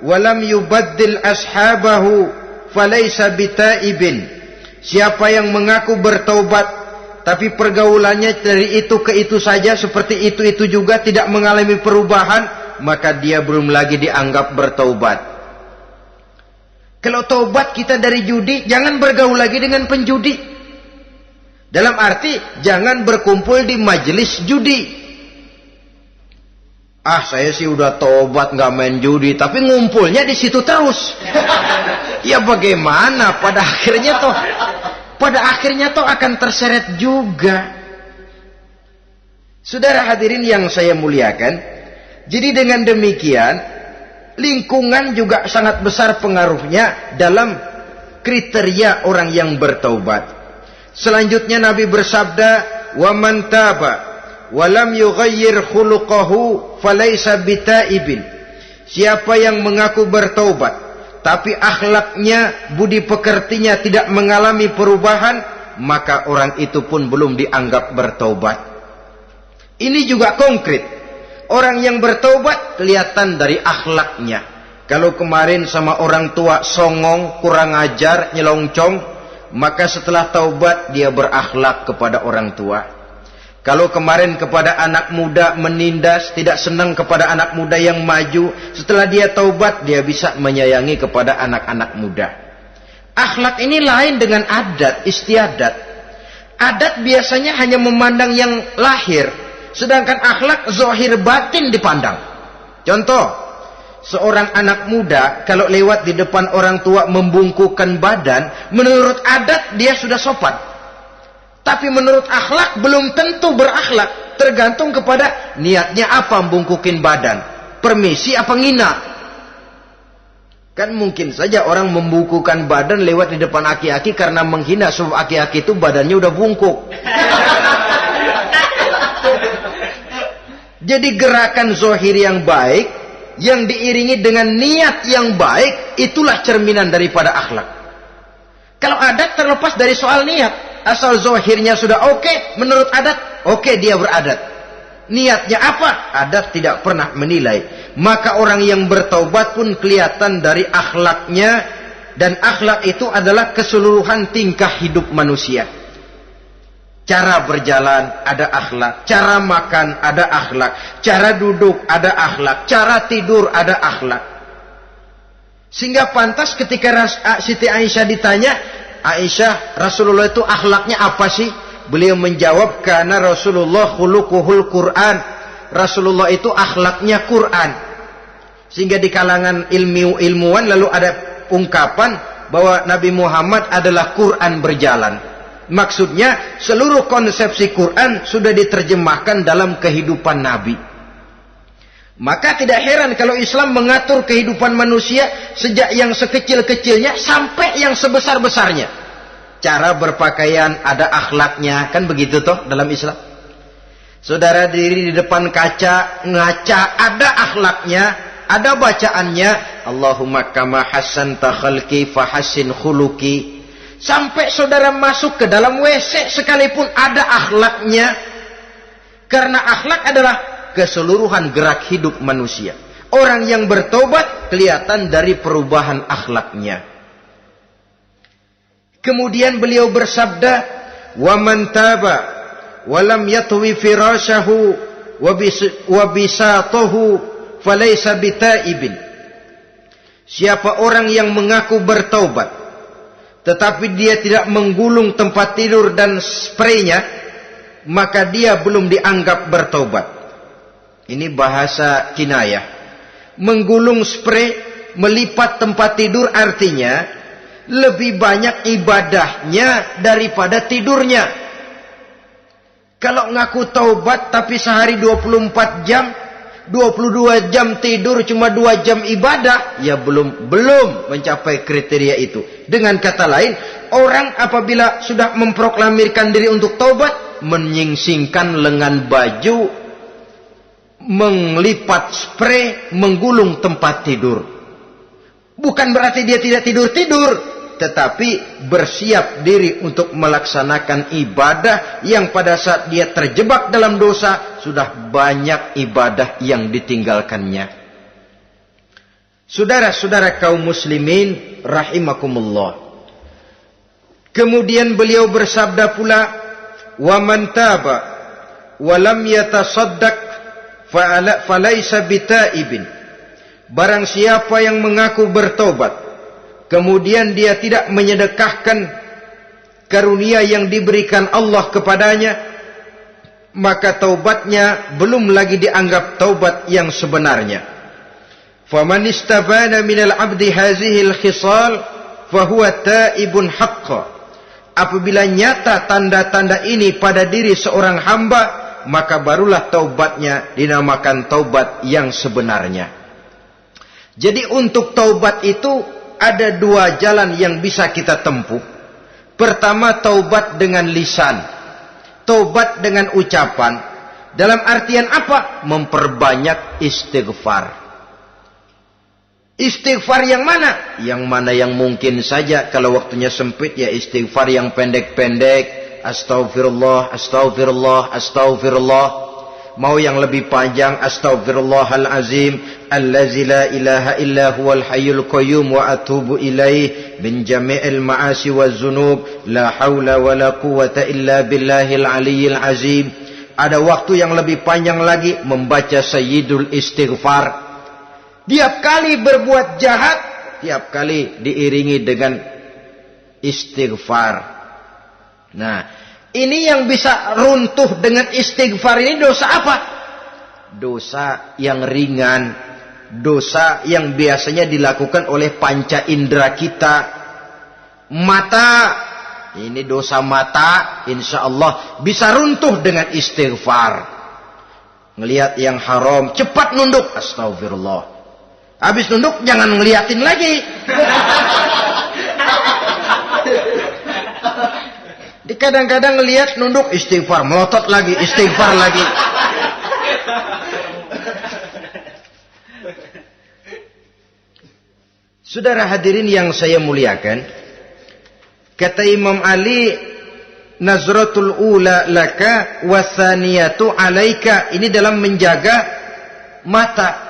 Speaker 1: wa lam yubaddil ashabahu falaysa bitaibin. Siapa yang mengaku bertaubat tapi pergaulannya dari itu ke itu saja, seperti itu juga, tidak mengalami perubahan, maka dia belum lagi dianggap bertaubat. Kalau taubat kita dari judi, jangan bergaul lagi dengan penjudi. Dalam arti jangan berkumpul di majelis judi. Ah, saya sih udah tobat nggak main judi, tapi ngumpulnya di situ terus. Ya bagaimana? Pada akhirnya toh akan terseret juga. Saudara hadirin yang saya muliakan, jadi dengan demikian lingkungan juga sangat besar pengaruhnya dalam kriteria orang yang bertaubat. Selanjutnya Nabi bersabda, wa man taba walam yughayyir khuluquhu falaysa bitaibin. Siapa yang mengaku bertaubat tapi akhlaknya, budi pekertinya tidak mengalami perubahan, maka orang itu pun belum dianggap bertaubat. Ini juga konkret. Orang yang bertaubat kelihatan dari akhlaknya. Kalau kemarin sama orang tua songong, kurang ajar, nyelongcong, maka setelah taubat dia berakhlak kepada orang tua. Kalau kemarin kepada anak muda menindas, tidak senang kepada anak muda yang maju, setelah dia taubat dia bisa menyayangi kepada anak-anak muda. Akhlak ini lain dengan adat, istiadat. Adat biasanya hanya memandang yang lahir, sedangkan akhlak zahir batin dipandang. Contoh, seorang anak muda kalau lewat di depan orang tua membungkukkan badan, menurut adat dia sudah sopan. Tapi menurut akhlak belum tentu berakhlak. Tergantung kepada niatnya apa membungkukin badan. Permisi apa ngina. Kan mungkin saja orang membungkukan badan lewat di depan aki-aki karena menghina. Sebab aki-aki itu badannya udah bungkuk. Jadi gerakan zohir yang baik, yang diiringi dengan niat yang baik, itulah cerminan daripada akhlak. Kalau adat terlepas dari soal niat. Asal zohirnya sudah oke, menurut adat, oke dia beradat. Niatnya apa? Adat tidak pernah menilai. Maka orang yang bertaubat pun kelihatan dari akhlaknya. Dan akhlak itu adalah keseluruhan tingkah hidup manusia. Cara berjalan ada akhlak. Cara makan ada akhlak. Cara duduk ada akhlak. Cara tidur ada akhlak. Sehingga pantas ketika Siti Aisyah ditanya, Aisyah, Rasulullah itu akhlaknya apa sih? Beliau menjawab, karena Rasulullah khuluquhul Quran. Rasulullah itu akhlaknya Quran. Sehingga di kalangan ilmuwan lalu ada ungkapan bahwa Nabi Muhammad adalah Quran berjalan. Maksudnya seluruh konsepsi Quran sudah diterjemahkan dalam kehidupan Nabi. Maka tidak heran kalau Islam mengatur kehidupan manusia sejak yang sekecil-kecilnya sampai yang sebesar-besarnya. Cara berpakaian ada akhlaknya, kan begitu toh dalam Islam. Saudara diri di depan kaca, ngaca, ada akhlaknya, ada bacaannya. Allahumma kama hassanta khalqi fahassin khuluqi. Sampai saudara masuk ke dalam WC sekalipun ada akhlaknya. Karena akhlak adalah keseluruhan gerak hidup manusia. Orang yang bertobat kelihatan dari perubahan akhlaknya. Kemudian beliau bersabda, "Wa man taba wa lam yatwi firashahu wa bisatahu falaysa bitaibin." Siapa orang yang mengaku bertaubat tetapi dia tidak menggulung tempat tidur dan spraynya, maka dia belum dianggap bertaubat. Ini bahasa kinayah. Menggulung spray, melipat tempat tidur artinya lebih banyak ibadahnya daripada tidurnya. Kalau ngaku taubat tapi sehari 24 jam, 22 jam tidur, cuma 2 jam ibadah, ya belum mencapai kriteria itu. Dengan kata lain, orang apabila sudah memproklamirkan diri untuk taubat, menyingsingkan lengan baju, melipat spray, menggulung tempat tidur. Bukan berarti dia tidak tidur-tidur, tetapi bersiap diri untuk melaksanakan ibadah yang pada saat dia terjebak dalam dosa, sudah banyak ibadah yang ditinggalkannya. Saudara-saudara kaum muslimin rahimakumullah. Kemudian beliau bersabda pula, "Wa man taba wa lam yatasaddaq falaysa bitaibin." Barang siapa yang mengaku bertobat, kemudian dia tidak menyedekahkan karunia yang diberikan Allah kepadanya, maka taubatnya belum lagi dianggap taubat yang sebenarnya. Faman istabana minal abdi hazihil khisal fahuwa taibun haqqa. Apabila nyata tanda-tanda ini pada diri seorang hamba, maka barulah taubatnya dinamakan taubat yang sebenarnya. Jadi untuk taubat itu ada 2 jalan yang bisa kita tempuh. Pertama, taubat dengan lisan, taubat dengan ucapan. Dalam artian apa? Memperbanyak istighfar. Istighfar yang mana? Yang mana yang mungkin saja. Kalau waktunya sempit ya istighfar yang pendek-pendek. Astaghfirullah, astaghfirullah, astaghfirullah. Mau yang lebih panjang, astaghfirullahalazim allazi la ilaha illa huwal hayyul qayyum wa atubu ilaih min jami'il ma'asi waz zunub la haula wala quwwata illa billahil aliyyil azim. Ada waktu yang lebih panjang lagi membaca sayyidul istighfar. Tiap kali berbuat jahat, tiap kali diiringi dengan istighfar. Nah, ini yang bisa runtuh dengan istighfar ini dosa apa? Dosa yang ringan, dosa yang biasanya dilakukan oleh panca indera kita. Mata, Ini dosa mata, insya Allah bisa runtuh dengan istighfar. Ngelihat yang haram, cepat nunduk. Astagfirullah. Habis nunduk, jangan ngeliatin lagi. Kadang-kadang ngelihat nunduk, istighfar, melotot lagi, istighfar lagi. Saudara hadirin yang saya muliakan, kata Imam Ali, nazratul ula laka wasaniyatu alaika. Ini dalam menjaga mata.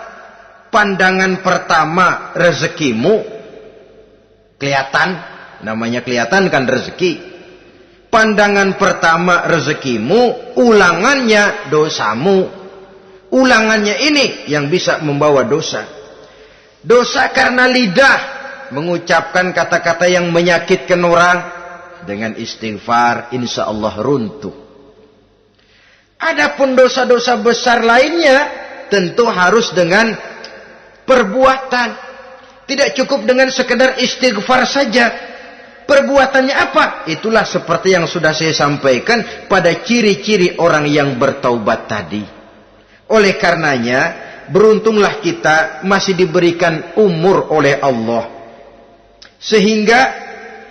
Speaker 1: Pandangan pertama rezekimu kelihatan, namanya kelihatan kan rezeki. Pandangan pertama rezekimu, ulangannya dosamu. Ulangannya ini yang bisa membawa dosa. Dosa karena lidah, mengucapkan kata-kata yang menyakitkan orang. Dengan istighfar, insya Allah runtuh. Adapun dosa-dosa besar lainnya, tentu harus dengan perbuatan. Tidak cukup dengan sekedar istighfar saja. Perbuatannya apa? Itulah seperti yang sudah saya sampaikan pada ciri-ciri orang yang bertaubat tadi. Oleh karenanya, beruntunglah kita masih diberikan umur oleh Allah. Sehingga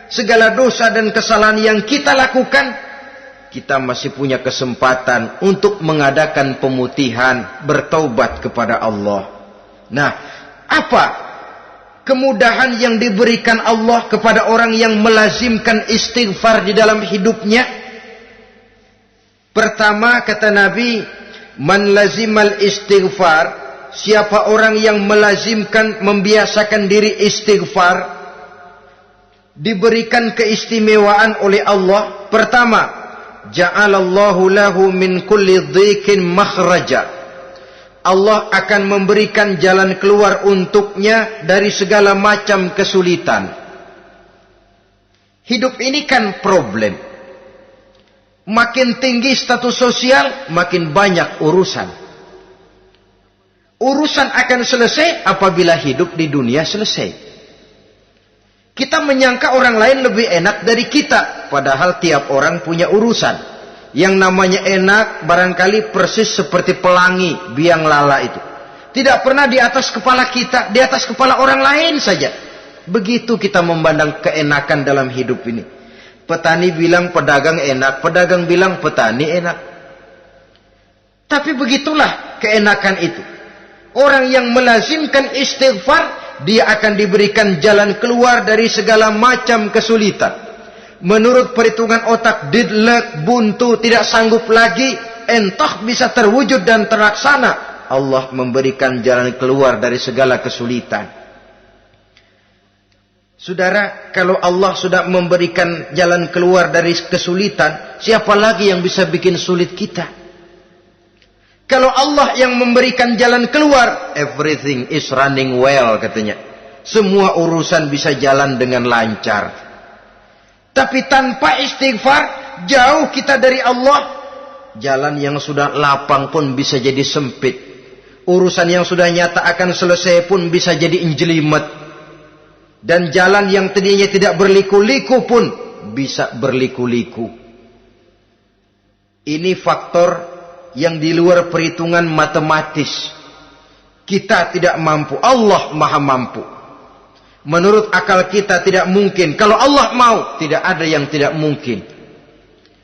Speaker 1: segala dosa dan kesalahan yang kita lakukan, kita masih punya kesempatan untuk mengadakan pemutihan, bertaubat kepada Allah. Nah, apa kemudahan yang diberikan Allah kepada orang yang melazimkan istighfar di dalam hidupnya? Pertama, kata Nabi, man lazimal istighfar, siapa orang yang melazimkan, membiasakan diri istighfar, diberikan keistimewaan oleh Allah. Pertama, ja'alallahu lahu min kulli dhiqin makhraja. Allah akan memberikan jalan keluar untuknya dari segala macam kesulitan. Hidup ini kan problem. Makin tinggi status sosial, makin banyak urusan. Urusan akan selesai apabila hidup di dunia selesai. Kita menyangka orang lain lebih enak dari kita, padahal tiap orang punya urusan. Yang namanya enak barangkali persis seperti pelangi biang lala itu. Tidak pernah di atas kepala kita, di atas kepala orang lain saja. Begitu kita memandang keenakan dalam hidup ini. Petani bilang pedagang enak, pedagang bilang petani enak. Tapi begitulah keenakan itu. Orang yang melazimkan istighfar, dia akan diberikan jalan keluar dari segala macam kesulitan. Menurut perhitungan otak, deadlock, buntu, tidak sanggup lagi, entah bisa terwujud dan terlaksana. Allah memberikan jalan keluar dari segala kesulitan. Saudara, kalau Allah sudah memberikan jalan keluar dari kesulitan, siapa lagi yang bisa bikin sulit kita? Kalau Allah yang memberikan jalan keluar, everything is running well katanya. Semua urusan bisa jalan dengan lancar. Tapi tanpa istighfar, jauh kita dari Allah. Jalan yang sudah lapang pun bisa jadi sempit. Urusan yang sudah nyata akan selesai pun bisa jadi injelimet. Dan jalan yang tadinya tidak berliku-liku pun bisa berliku-liku. Ini faktor yang di luar perhitungan matematis. Kita tidak mampu, Allah maha mampu. Menurut akal kita tidak mungkin. Kalau Allah mau, tidak ada yang tidak mungkin.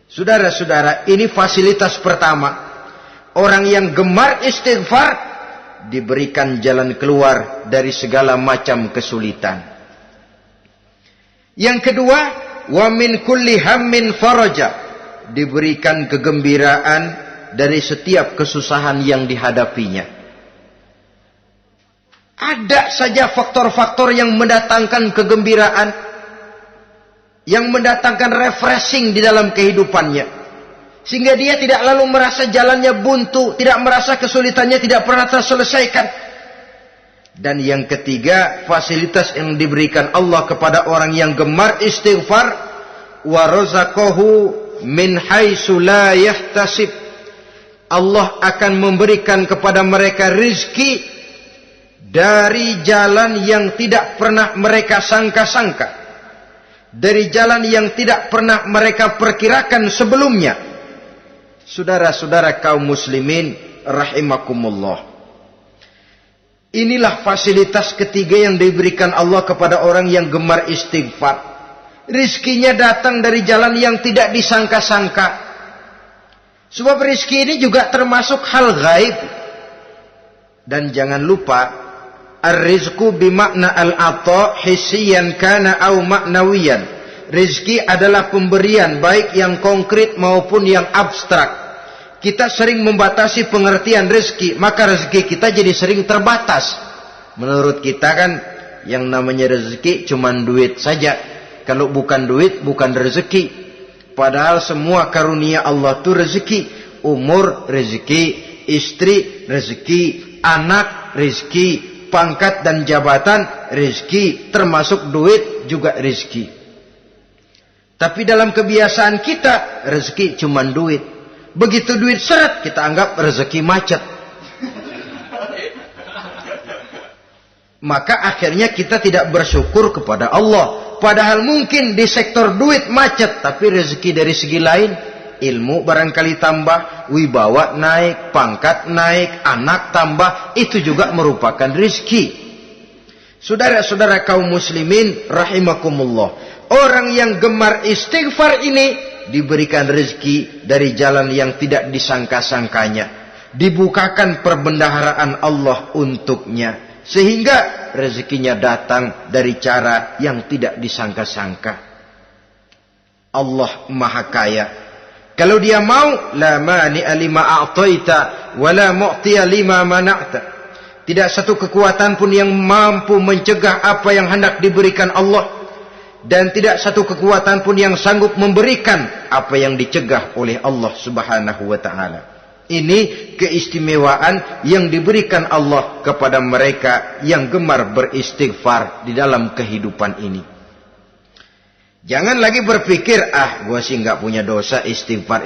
Speaker 1: Saudara-saudara, ini fasilitas pertama. Orang yang gemar istighfar, diberikan jalan keluar dari segala macam kesulitan. Yang kedua, wa min kulli hammin faraja. Diberikan kegembiraan dari setiap kesusahan yang dihadapinya. Ada saja faktor-faktor yang mendatangkan kegembiraan, yang mendatangkan refreshing di dalam kehidupannya, sehingga dia tidak lalu merasa jalannya buntu, tidak merasa kesulitannya tidak pernah terselesaikan. Dan yang ketiga, fasilitas yang diberikan Allah kepada orang yang gemar istighfar, wa razaqahu min haitsu la yahtasib. Allah akan memberikan kepada mereka rizki dari jalan yang tidak pernah mereka sangka-sangka. dari jalan yang tidak pernah mereka perkirakan sebelumnya. Saudara-saudara kaum muslimin rahimakumullah. Inilah fasilitas ketiga yang diberikan Allah kepada orang yang gemar istighfar. Rizkinya datang dari jalan yang tidak disangka-sangka. Sebab rizki ini juga termasuk hal gaib. Dan jangan lupa, ar-rizku bimakna al-ata hissiyan kana au ma'nawiyan. Rizki adalah pemberian baik yang konkret maupun yang abstrak. Kita sering membatasi pengertian rezeki, maka rezeki kita jadi sering terbatas. Menurut kita kan yang namanya rezeki cuma duit saja. Kalau bukan duit bukan rezeki. Padahal semua karunia Allah itu rezeki. Umur rezeki, istri rezeki, anak rezeki, pangkat dan jabatan rezeki, termasuk duit juga rezeki. Tapi dalam kebiasaan kita rezeki cuma duit. Begitu duit seret, kita anggap rezeki macet. Maka akhirnya kita tidak bersyukur kepada Allah. Padahal mungkin di sektor duit macet, tapi rezeki dari segi lain, ilmu barangkali tambah, wibawa naik, pangkat naik, anak tambah, itu juga merupakan rezeki. Saudara-saudara kaum muslimin rahimakumullah. Orang yang gemar istighfar ini diberikan rezeki dari jalan yang tidak disangka-sangkanya. Dibukakan perbendaharaan Allah untuknya. Sehingga rezekinya datang dari cara yang tidak disangka-sangka. Allah Maha Kaya. Kalau dia mau, la mani'a lima a'taita wa la mu'tiya lima mana'ta. Tidak satu kekuatan pun yang mampu mencegah apa yang hendak diberikan Allah. Dan tidak satu kekuatan pun yang sanggup memberikan apa yang dicegah oleh Allah Subhanahu wa ta'ala. Ini keistimewaan yang diberikan Allah kepada mereka yang gemar beristighfar di dalam kehidupan ini. Jangan lagi berpikir, gua sih nggak punya dosa, istighfar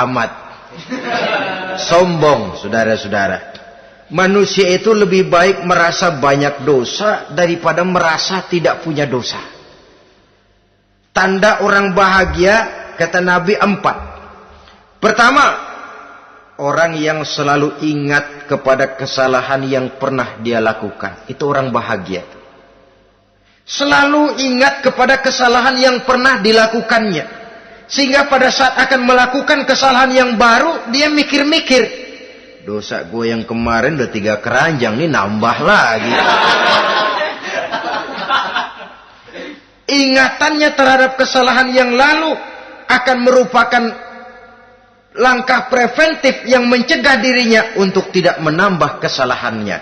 Speaker 1: amat. Sombong, saudara-saudara. Manusia itu lebih baik merasa banyak dosa daripada merasa tidak punya dosa. Tanda orang bahagia, kata Nabi 4. Pertama, orang yang selalu ingat kepada kesalahan yang pernah dia lakukan. Itu orang bahagia. Selalu ingat kepada kesalahan yang pernah dilakukannya. Sehingga pada saat akan melakukan kesalahan yang baru, dia mikir-mikir. Dosa gue yang kemarin udah 3 keranjang, nih nambah lagi. Ingatannya terhadap kesalahan yang lalu akan merupakan langkah preventif yang mencegah dirinya untuk tidak menambah kesalahannya.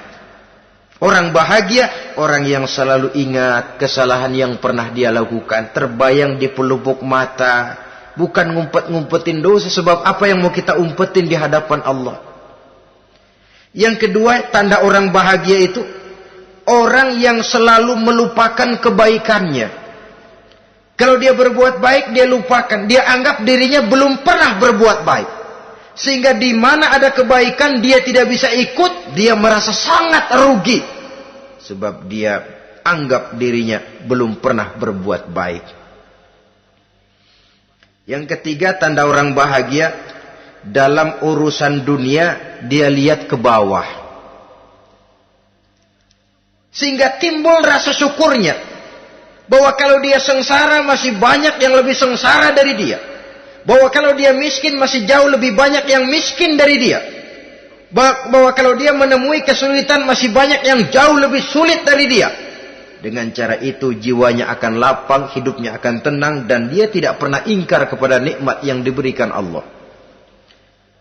Speaker 1: Orang bahagia, orang yang selalu ingat kesalahan yang pernah dia lakukan, terbayang di pelupuk mata, bukan ngumpet-ngumpetin dosa. Sebab apa yang mau kita umpetin di hadapan Allah? Yang kedua, tanda orang bahagia itu orang yang selalu melupakan kebaikannya. Kalau dia berbuat baik, dia lupakan. Dia anggap dirinya belum pernah berbuat baik. Sehingga di mana ada kebaikan, dia tidak bisa ikut. Dia merasa sangat rugi. Sebab dia anggap dirinya belum pernah berbuat baik. Yang ketiga, tanda orang bahagia. Dalam urusan dunia, dia lihat ke bawah. Sehingga timbul rasa syukurnya. Bahwa kalau dia sengsara masih banyak yang lebih sengsara dari dia. Bahwa kalau dia miskin masih jauh lebih banyak yang miskin dari dia. Bahwa kalau dia menemui kesulitan masih banyak yang jauh lebih sulit dari dia. Dengan cara itu jiwanya akan lapang, hidupnya akan tenang, dan dia tidak pernah ingkar kepada nikmat yang diberikan Allah.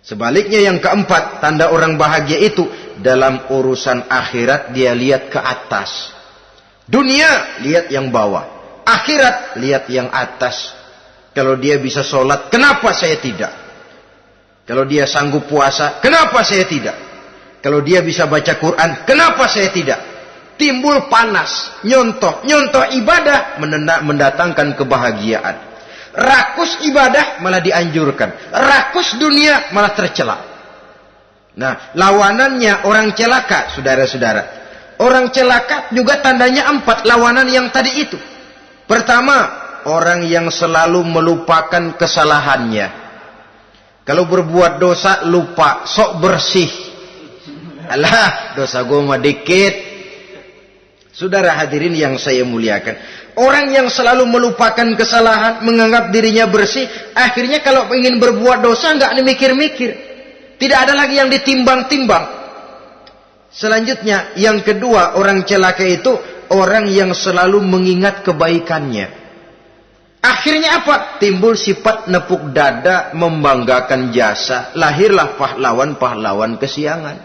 Speaker 1: Sebaliknya yang keempat, tanda orang bahagia itu dalam urusan akhirat dia lihat ke atas. Dunia, lihat yang bawah. Akhirat, lihat yang atas. Kalau dia bisa sholat, kenapa saya tidak? Kalau dia sanggup puasa, kenapa saya tidak? Kalau dia bisa baca Quran, kenapa saya tidak? Timbul panas, nyontoh ibadah mendatangkan kebahagiaan. Rakus ibadah malah dianjurkan. Rakus dunia malah tercela. Nah, lawanannya orang celaka, saudara-saudara. Orang celaka juga tandanya 4 lawanan yang tadi itu. Pertama, orang yang selalu melupakan kesalahannya. Kalau berbuat dosa lupa, sok bersih. Alah, dosa gue mah dikit. Saudara hadirin yang saya muliakan, orang yang selalu melupakan kesalahan, menganggap dirinya bersih, akhirnya kalau ingin berbuat dosa nggak dimikir-mikir. Tidak ada lagi yang ditimbang-timbang. Selanjutnya, yang kedua, orang celaka itu orang yang selalu mengingat kebaikannya. Akhirnya apa? Timbul sifat nepuk dada, membanggakan jasa. Lahirlah pahlawan-pahlawan kesiangan.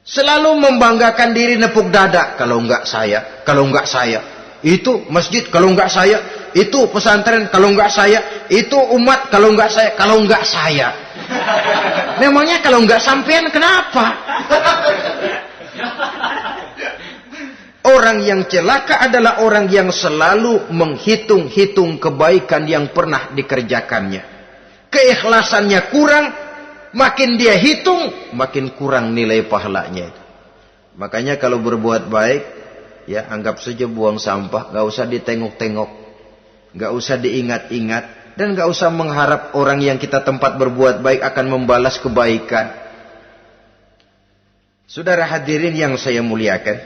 Speaker 1: Selalu membanggakan diri, nepuk dada. Kalau enggak saya, kalau enggak saya. Itu masjid, kalau enggak saya. Itu pesantren, kalau enggak saya. Itu umat, kalau enggak saya. Kalau enggak saya. Memangnya kalau enggak sampean kenapa? Orang yang celaka adalah orang yang selalu menghitung-hitung kebaikan yang pernah dikerjakannya. Keikhlasannya kurang, makin dia hitung, makin kurang nilai pahalanya itu. Makanya kalau berbuat baik, ya anggap saja buang sampah, gak usah ditengok-tengok, gak usah diingat-ingat, dan gak usah mengharap orang yang kita tempat berbuat baik akan membalas kebaikan. Saudara hadirin yang saya muliakan,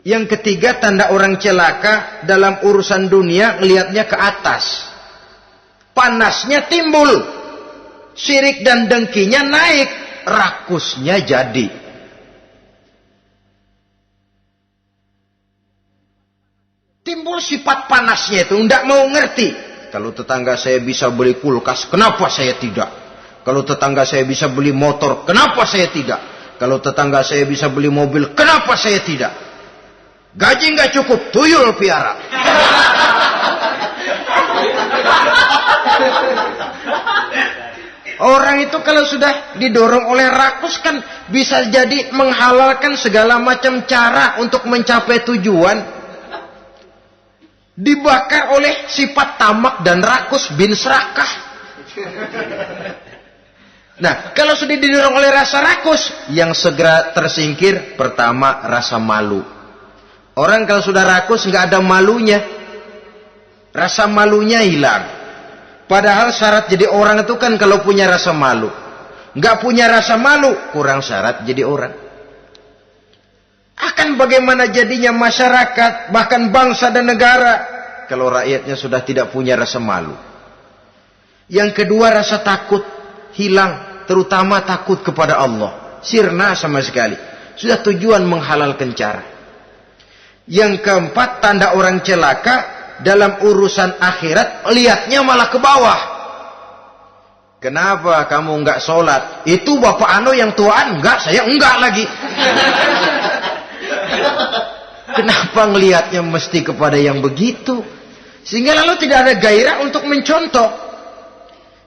Speaker 1: yang ketiga, tanda orang celaka dalam urusan dunia, ngelihatnya ke atas. Panasnya timbul. Syirik dan dengkinya naik. Rakusnya jadi. Timbul sifat panasnya itu. Tidak mau ngerti. Kalau tetangga saya bisa beli kulkas, kenapa saya tidak? Kalau tetangga saya bisa beli motor, kenapa saya tidak? Kalau tetangga saya bisa beli mobil, kenapa saya tidak? Gaji nggak cukup, tuyul piara. Orang itu kalau sudah didorong oleh rakus kan bisa jadi menghalalkan segala macam cara untuk mencapai tujuan. Dibakar oleh sifat tamak dan rakus bin serakah. Nah, kalau sudah didorong oleh rasa rakus, yang segera tersingkir pertama rasa malu. Orang kalau sudah rakus nggak ada malunya, rasa malunya hilang. Padahal syarat jadi orang itu kan kalau punya rasa malu. Nggak punya rasa malu, kurang syarat jadi orang. Akan bagaimana jadinya masyarakat, bahkan bangsa dan negara, kalau rakyatnya sudah tidak punya rasa malu. Yang kedua, rasa takut hilang, terutama takut kepada Allah. Sirna sama sekali. Sudah tujuan menghalalkan cara. Yang keempat, tanda orang celaka dalam urusan akhirat, lihatnya malah ke bawah. Kenapa kamu enggak sholat? Itu bapak anu yang tuaan, enggak, saya enggak lagi. Kenapa ngelihatnya mesti kepada yang begitu? Sehingga lalu tidak ada gairah untuk mencontoh.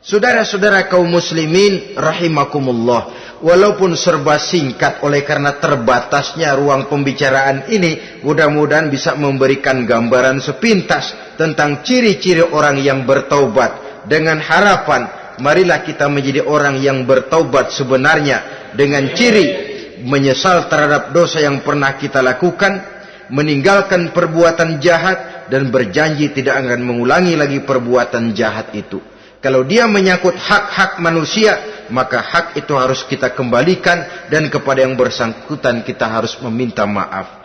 Speaker 1: Saudara-saudara kaum muslimin rahimakumullah, walaupun serba singkat oleh karena terbatasnya ruang pembicaraan ini, mudah-mudahan bisa memberikan gambaran sepintas tentang ciri-ciri orang yang bertaubat. Dengan harapan, marilah kita menjadi orang yang bertaubat sebenarnya, dengan ciri menyesal terhadap dosa yang pernah kita lakukan, meninggalkan perbuatan jahat, dan berjanji tidak akan mengulangi lagi perbuatan jahat itu. Kalau dia menyangkut hak-hak manusia, maka hak itu harus kita kembalikan, dan kepada yang bersangkutan kita harus meminta maaf.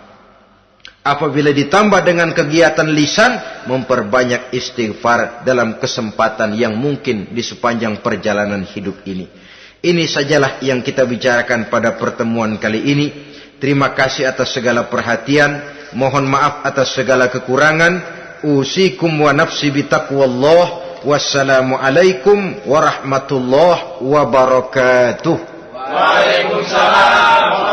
Speaker 1: Apabila ditambah dengan kegiatan lisan, memperbanyak istighfar dalam kesempatan yang mungkin di sepanjang perjalanan hidup ini. Ini sajalah yang kita bicarakan pada pertemuan kali ini. Terima kasih atas segala perhatian. Mohon maaf atas segala kekurangan. Usikum wa nafsi bitaqwallah. Wassalamualaikum warahmatullahi wabarakatuh.
Speaker 2: Waalaikumsalam.